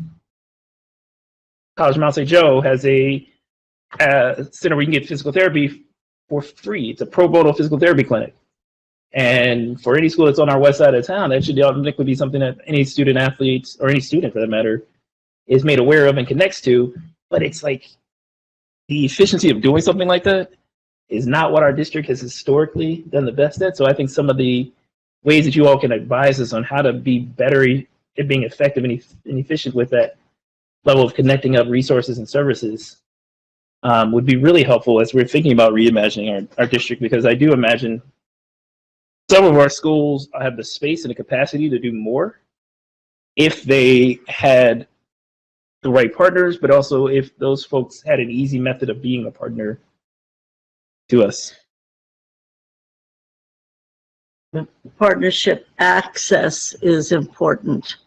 of Mount St. Joe has a center where you can get physical therapy for free. It's a pro bono physical therapy clinic. And for any school that's on our west side of town, that should automatically be something that any student athlete, or any student for that matter, is made aware of and connects to. But it's like, the efficiency of doing something like that is not what our district has historically done the best at. So I think some of the ways that you all can advise us on how to be better at being effective and efficient with that level of connecting up resources and services would be really helpful as we're thinking about reimagining our district, because I do imagine some of our schools have the space and the capacity to do more if they had the right partners, but also if those folks had an easy method of being a partner to us. Partnership access is important.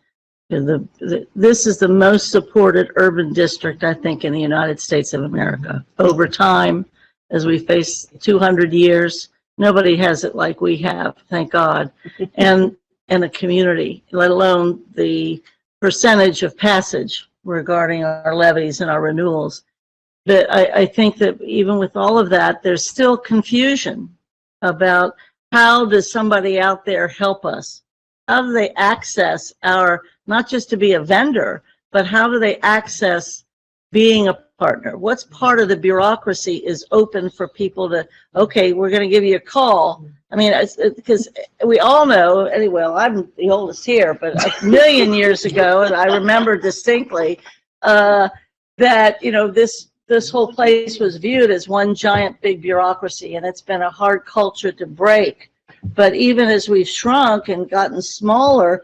This is the most supported urban district, I think, in the United States of America. Over time, as we face 200 years, nobody has it like we have, thank God. And a community, let alone the percentage of passage regarding our levies and our renewals. But I think that even with all of that, there's still confusion about how does somebody out there help us? How do they access our, not just to be a vendor, but how do they access being a partner? What's part of the bureaucracy is open for people to, okay, we're going to give you a call. I mean, because we all know, anyway, well, I'm the oldest here, but a million years ago, and I remember distinctly that, you know, this whole place was viewed as one giant big bureaucracy, and it's been a hard culture to break. But even as we've shrunk and gotten smaller,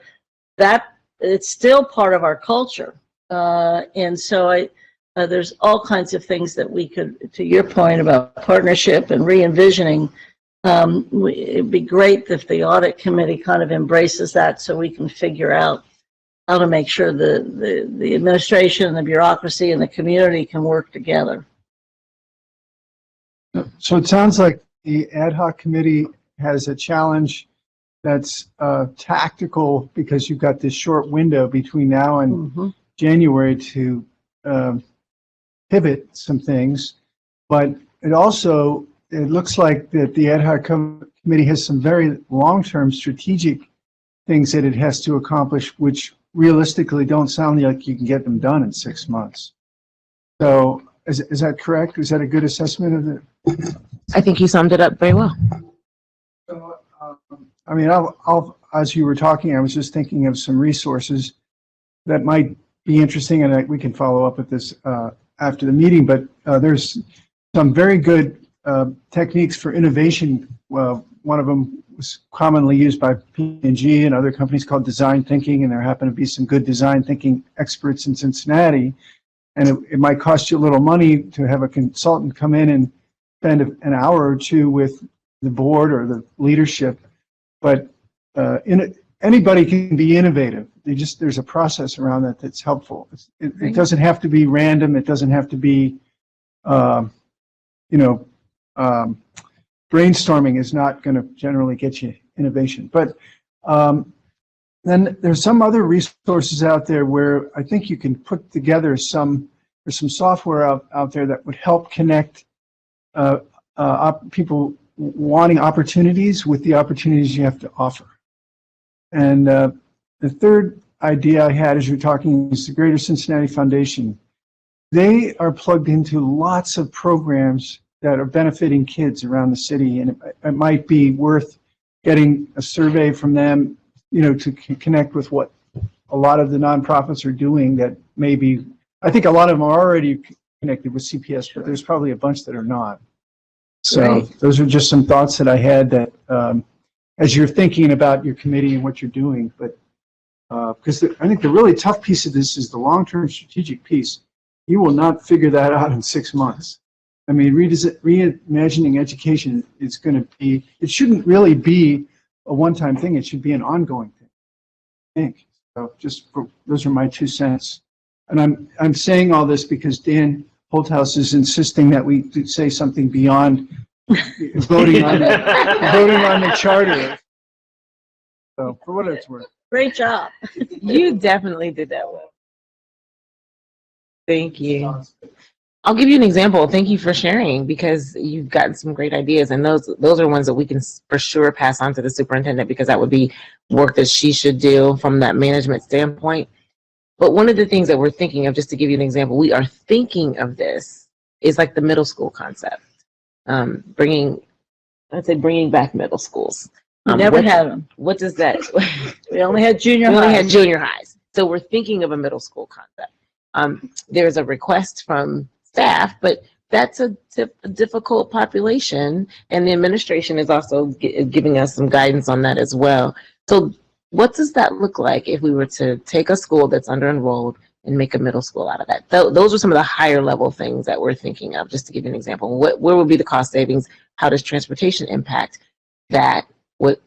that it's still part of our culture. And so there's all kinds of things that we could, to your point about partnership and re-envisioning, it'd be great if the audit committee kind of embraces that so we can figure out how to make sure the administration and the bureaucracy and the community can work together. So it sounds like the ad hoc committee has a challenge that's tactical because you've got this short window between now and January to pivot some things, but it also, it looks like that the ad hoc committee has some very long-term strategic things that it has to accomplish, which realistically don't sound like you can get them done in 6 months. So is that correct? Is that a good assessment of it? I think you summed it up very well. So, I mean, as you were talking, I was just thinking of some resources that might be interesting, and we can follow up with this after the meeting, but there's some very good techniques for innovation. Well, one of them was commonly used by P&G and other companies called design thinking, and there happen to be some good design thinking experts in Cincinnati. And it might cost you a little money to have a consultant come in and spend an hour or two with the board or the leadership, but anybody can be innovative. There's a process around that that's helpful. It doesn't have to be random. It doesn't have to be, brainstorming is not going to generally get you innovation. But then there's some other resources out there where I think you can put together there's some software out there that would help connect people wanting opportunities with the opportunities you have to offer. And the third idea I had as you're talking is the Greater Cincinnati Foundation. They are plugged into lots of programs that are benefiting kids around the city, and it might be worth getting a survey from them, to connect with what a lot of the nonprofits are doing that maybe, I think a lot of them are already connected with CPS, but there's probably a bunch that are not. So those are just some thoughts that I had that as you're thinking about your committee and what you're doing, but because I think the really tough piece of this is the long-term strategic piece. You will not figure that out in 6 months. I mean, reimagining education is going to be, it shouldn't really be a one-time thing. It should be an ongoing thing, I think. So those are my 2 cents. And I'm saying all this because Dan Holthouse is insisting that we say something beyond voting on the charter. So for what it's worth. Great job. You definitely did that well. Thank you. I'll give you an example. Thank you for sharing, because you've gotten some great ideas, and those are ones that we can for sure pass on to the superintendent, because that would be work that she should do from that management standpoint. But one of the things that we're thinking of, just to give you an example, we are thinking of this is like the middle school concept, bringing back middle schools. Never had them. What does that? We only had junior We highs. only had junior highs. So we're thinking of a middle school concept. There's a request from staff, but that's a difficult population, and the administration is also giving us some guidance on that as well. So what does that look like if we were to take a school that's under-enrolled and make a middle school out of that? Those are some of the higher level things that we're thinking of, just to give you an example. Where would be the cost savings? How does transportation impact that?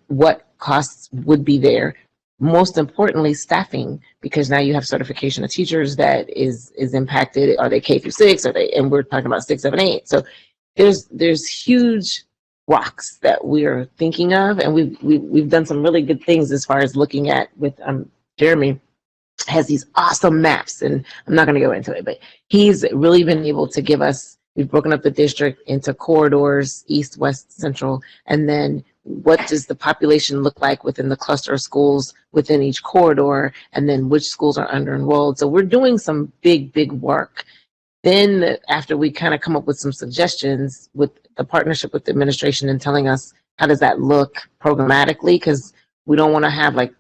What costs would be there? Most importantly, staffing, because now you have certification of teachers that is impacted. Are they K through 6? And we're talking about 6, 7, 8. So there's huge rocks that we're thinking of, and we've done some really good things as far as looking at with Jeremy has these awesome maps, and I'm not going to go into it, but he's really been able to give us, we've broken up the district into corridors, east, west, central, and then what does the population look like within the cluster of schools within each corridor, and then which schools are under enrolled. So we're doing some big work. Then after we kind of come up with some suggestions with the partnership with the administration and telling us how does that look programmatically, because we don't want to have like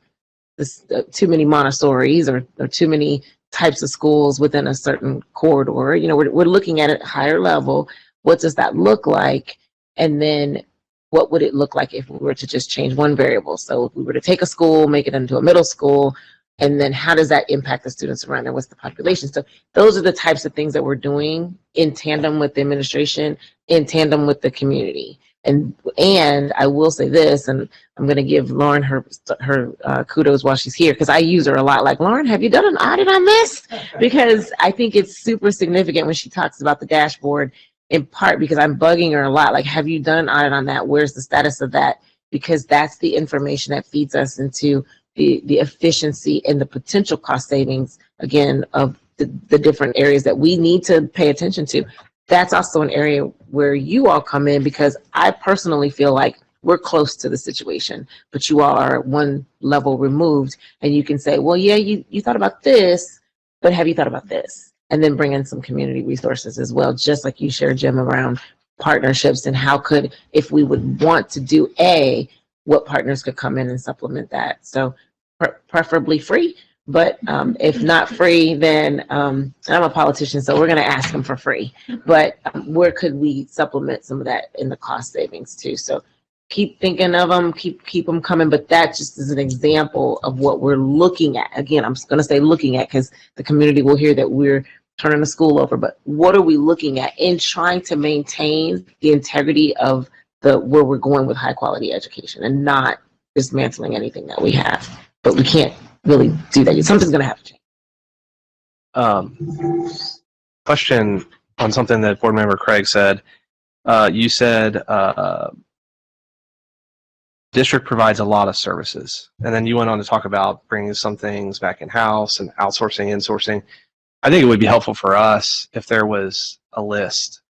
this, too many Montessoris or too many types of schools within a certain corridor. You know, we're looking at it higher level. What does that look like? And then what would it look like if we were to just change one variable? So if we were to take a school, make it into a middle school, and then how does that impact the students around there? What's the population? So those are the types of things that we're doing in tandem with the administration, in tandem with the community. And I will say this, and I'm going to give Lauren her kudos while she's here, because I use her a lot. Like, Lauren, have you done an audit on this? Because I think it's super significant when she talks about the dashboard, in part because I'm bugging her a lot. Like, have you done an audit on that? Where's the status of that? Because that's the information that feeds us into the efficiency and the potential cost savings, again, of the different areas that we need to pay attention to. That's also an area where you all come in, because I personally feel like we're close to the situation, but you all are one level removed, and you can say, well, yeah, you thought about this, but have you thought about this? And then bring in some community resources as well, just like you shared, Jim, around partnerships and how could, if we would want to do what partners could come in and supplement that. So preferably free, but if not free, then I'm a politician, so we're going to ask them for free. But where could we supplement some of that in the cost savings too? So keep thinking of them, keep them coming. But that just is an example of what we're looking at. Again, I'm going to say looking at, because the community will hear that we're turning the school over. But what are we looking at in trying to maintain the integrity of where we're going with high quality education, and not dismantling anything that we have? But we can't really do that. Something's going to have to change. Question on something that board member Craig said. You said district provides a lot of services, and then you went on to talk about bringing some things back in-house and outsourcing, insourcing. I think it would be helpful for us if there was a list.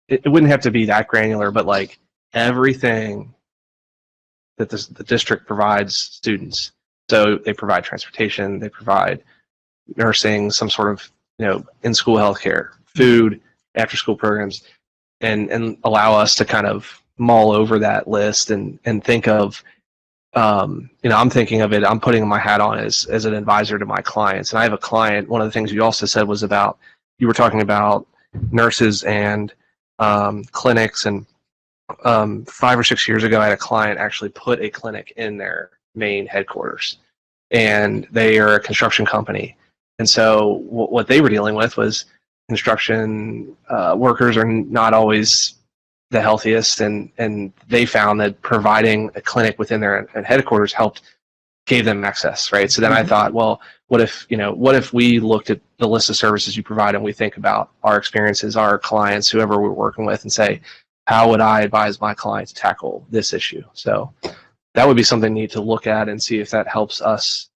It wouldn't have to be that granular, but like everything that the district provides students. So they provide transportation, they provide nursing, some sort of, in-school healthcare, food, after-school programs, and allow us to kind of mull over that list and think of, I'm thinking of it, I'm putting my hat on as an advisor to my clients. And I have a client, one of the things you also said was about, you were talking about nurses and clinics, and 5 or 6 years ago, I had a client actually put a clinic in their main headquarters, and they are a construction company. And so what they were dealing with was construction workers are not always the healthiest, and they found that providing a clinic within their headquarters gave them access, right? So then I thought, well, what if we looked at the list of services you provide, and we think about our experiences, our clients, whoever we're working with, and say, how would I advise my client to tackle this issue? So that would be something neat to look at and see if that helps us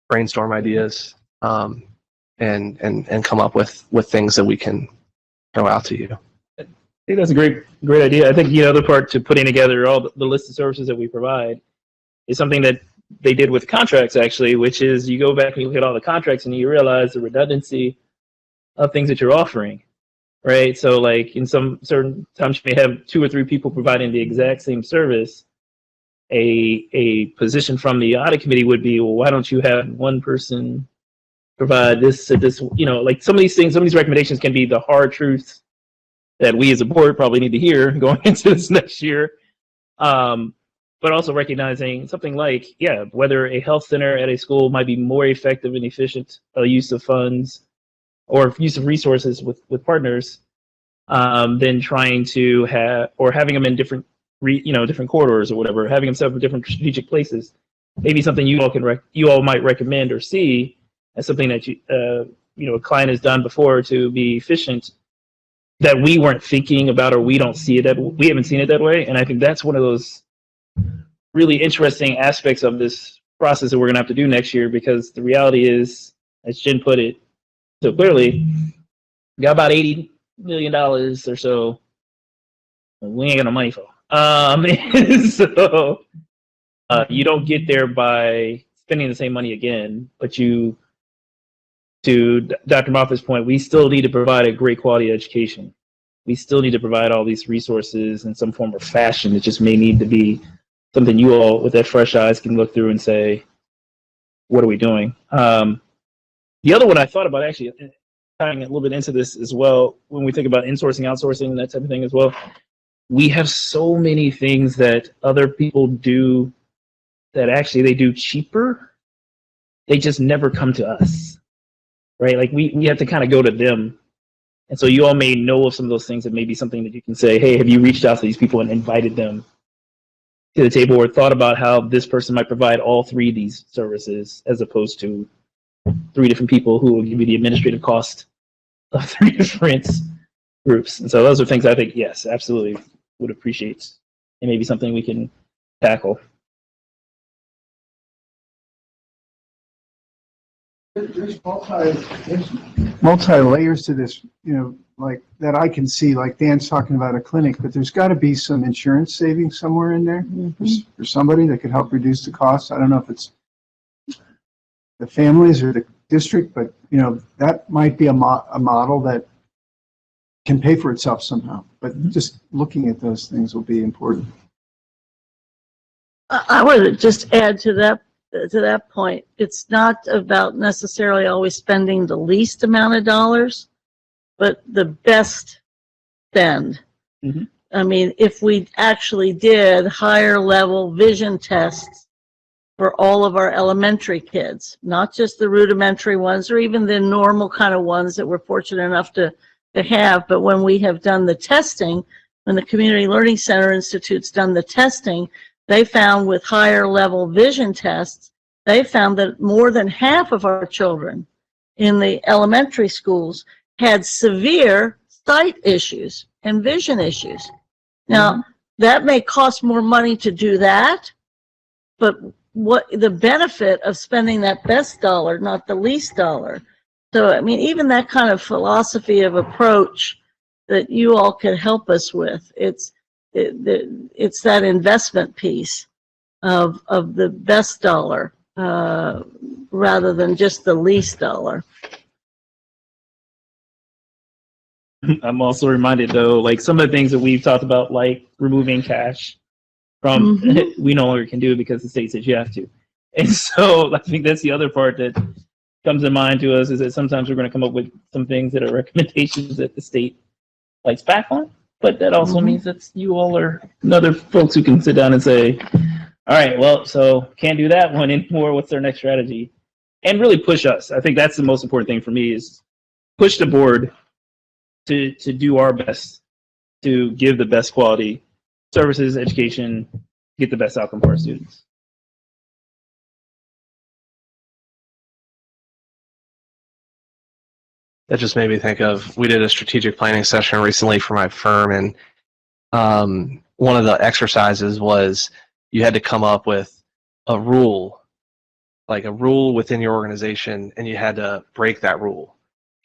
brainstorm ideas and come up with things that we can throw out to you. I think that's a great idea. I think the other part to putting together all the list of services that we provide is something that they did with contracts, actually, which is you go back and you look at all the contracts and you realize the redundancy of things that you're offering, right? So like in some certain times you may have 2 or 3 people providing the exact same service. A position from the audit committee would be, well, why don't you have one person provide this, like some of these things, some of these recommendations can be the hard truths that we as a board probably need to hear going into this next year. But also recognizing something like, whether a health center at a school might be more effective and efficient use of funds or use of resources with partners than trying to having them in different corridors or whatever, having them set up in different strategic places. Maybe something you all might recommend or see as something that a client has done before to be efficient, that we weren't thinking about, or we don't see it we haven't seen it that way. And I think that's one of those really interesting aspects of this process that we're gonna have to do next year, because the reality is, as Jen put it so clearly, we got about $80 million or so. We ain't got no money for. So you don't get there by spending the same money again, but you, to Dr. Moffitt's point, we still need to provide a great quality education. We still need to provide all these resources in some form or fashion. It just may need to be something you all, with that fresh eyes, can look through and say, what are we doing? The other one I thought about, actually tying a little bit into this as well, when we think about insourcing, outsourcing, and that type of thing as well, we have so many things that other people do that actually they do cheaper. They just never come to us, right? Like we have to kind of go to them. And so you all may know of some of those things that may be something that you can say, hey, have you reached out to these people and invited them to the table, or thought about how this person might provide all three of these services as opposed to 3 different people who will give you the administrative cost of 3 different groups. And so those are things I think, yes, absolutely would appreciate, and maybe something we can tackle. There's multi layers to this, you know, like that I can see, like Dan's talking about a clinic, but there's got to be some insurance savings somewhere in there for somebody that could help reduce the cost. I don't know if it's the families or the district, but you know, that might be a model that can pay for itself somehow. But just looking at those things will be important. I would just add to that point. It's not about necessarily always spending the least amount of dollars, but the best spend. Mm-hmm. I mean, if we actually did higher level vision tests for all of our elementary kids, not just the rudimentary ones or even the normal kind of ones that we're fortunate enough to have, but when we have done the testing, when the Community Learning Center Institute's done the testing, they found with higher level vision tests, they found that more than half of our children in the elementary schools had severe sight issues and vision issues. Now, that may cost more money to do that, but what the benefit of spending that best dollar, not the least dollar. So, I mean, even that kind of philosophy of approach that you all can help us with, it's that investment piece of the best dollar rather than just the least dollar. I'm also reminded, though, like some of the things that we've talked about, like removing cash from, we no longer can do it because the state says you have to. And so I think that's the other part that comes to mind to us, is that sometimes we're going to come up with some things that are recommendations that the state likes back on. But that also means that you all are other folks who can sit down and say, all right, well, so can't do that one anymore. What's our next strategy? And really push us. I think that's the most important thing for me, is push the board to do our best to give the best quality services, education, get the best outcome for our students. That just made me think of, we did a strategic planning session recently for my firm, and one of the exercises was you had to come up with a rule, like a rule within your organization, and you had to break that rule.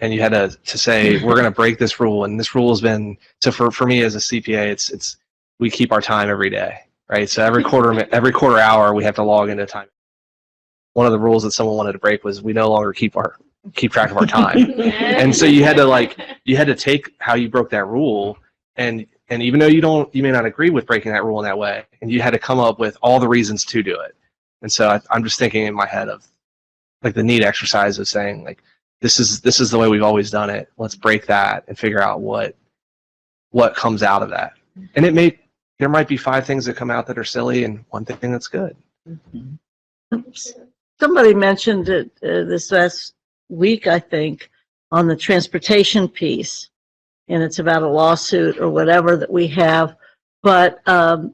And you had to say, we're going to break this rule, and this rule has been, so for me as a CPA, it's we keep our time every day, right? So every quarter hour we have to log into time. One of the rules that someone wanted to break was we no longer keep track of our time. And so you had to take how you broke that rule, and even though you may not agree with breaking that rule in that way, and you had to come up with all the reasons to do it. And so I'm just thinking in my head of like the neat exercise of saying, like, this is the way we've always done it. Let's break that and figure out what comes out of that. And there might be 5 things that come out that are silly and 1 thing that's good. Somebody mentioned it this last week, I think, on the transportation piece, and it's about a lawsuit or whatever that we have. But,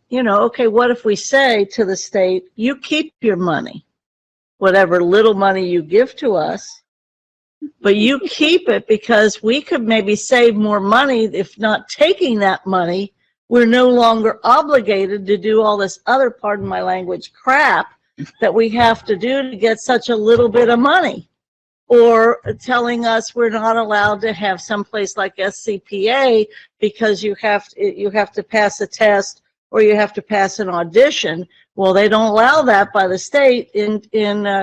you know, okay, what if we say to the state, you keep your money, whatever little money you give to us, but you keep it, because we could maybe save more money if not taking that money. We're no longer obligated to do all this other, pardon my language, crap that we have to do to get such a little bit of money. Or telling us we're not allowed to have someplace like SCPA because you have to pass a test or you have to pass an audition. Well, they don't allow that by the state in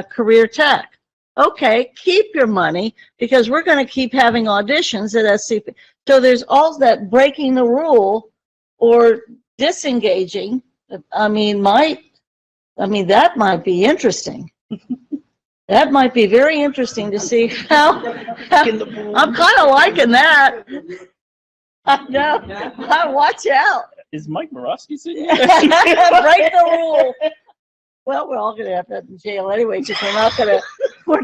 career tech. Okay, keep your money because we're going to keep having auditions at SCPA. So there's all that breaking the rule or disengaging. I mean, that might be interesting. That might be very interesting to see how I'm kind of liking that. I know. Watch out. Is Mike Morosky sitting Break the rule. Well, we're all going to have that in jail anyway because we're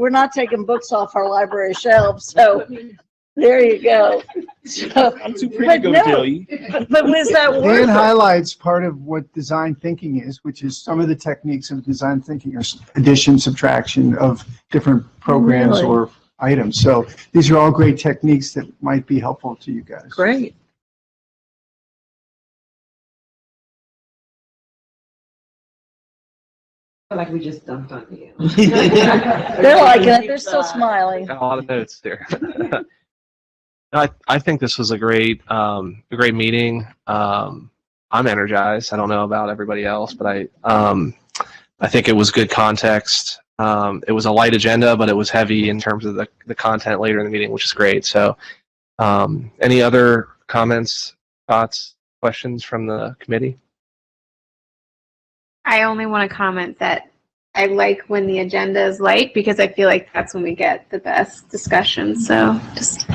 not taking books off our library shelves. So there you go. So, I'm too pretty to go to jail. But was that worth Dan it? highlights part of what design thinking is, which is some of the techniques of design thinking are addition, subtraction of different programs Really? or items. So these are all great techniques that might be helpful to you guys. Great. Like we just dumped on you. They're liking it. They're still smiling. Got a lot of notes there. I think this was a great meeting. I'm energized. I don't know about everybody else, but I think it was good context. It was a light agenda, but it was heavy in terms of the content later in the meeting, which is great. So, any other comments, thoughts, questions from the committee? I only want to comment that I like when the agenda is light because I feel like that's when we get the best discussion. So just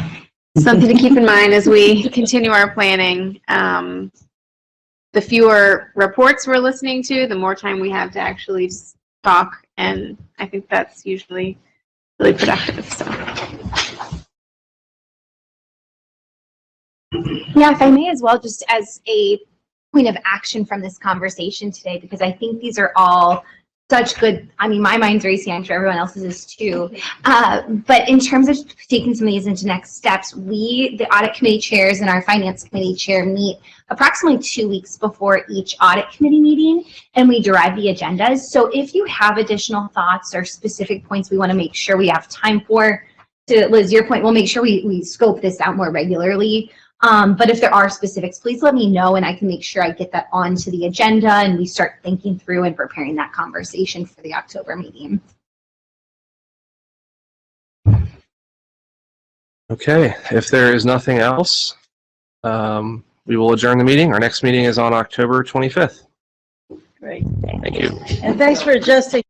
something to keep in mind as we continue our planning. The fewer reports we're listening to, the more time we have to actually just talk, and I think that's usually really productive. So. Yeah, if I may as well, just as a point of action from this conversation today, because I think these are all such good, I mean, my mind's racing, I'm sure everyone else's is too. But in terms of taking some of these into next steps, we, the audit committee chairs and our finance committee chair, meet approximately 2 weeks before each audit committee meeting, and we derive the agendas. So if you have additional thoughts or specific points we want to make sure we have time for, to Liz, your point, we'll make sure we scope this out more regularly. But if there are specifics, please let me know and I can make sure I get that onto the agenda and we start thinking through and preparing that conversation for the October meeting. Okay, if there is nothing else, we will adjourn the meeting. Our next meeting is on October 25th. Great. Thank you. And thanks for adjusting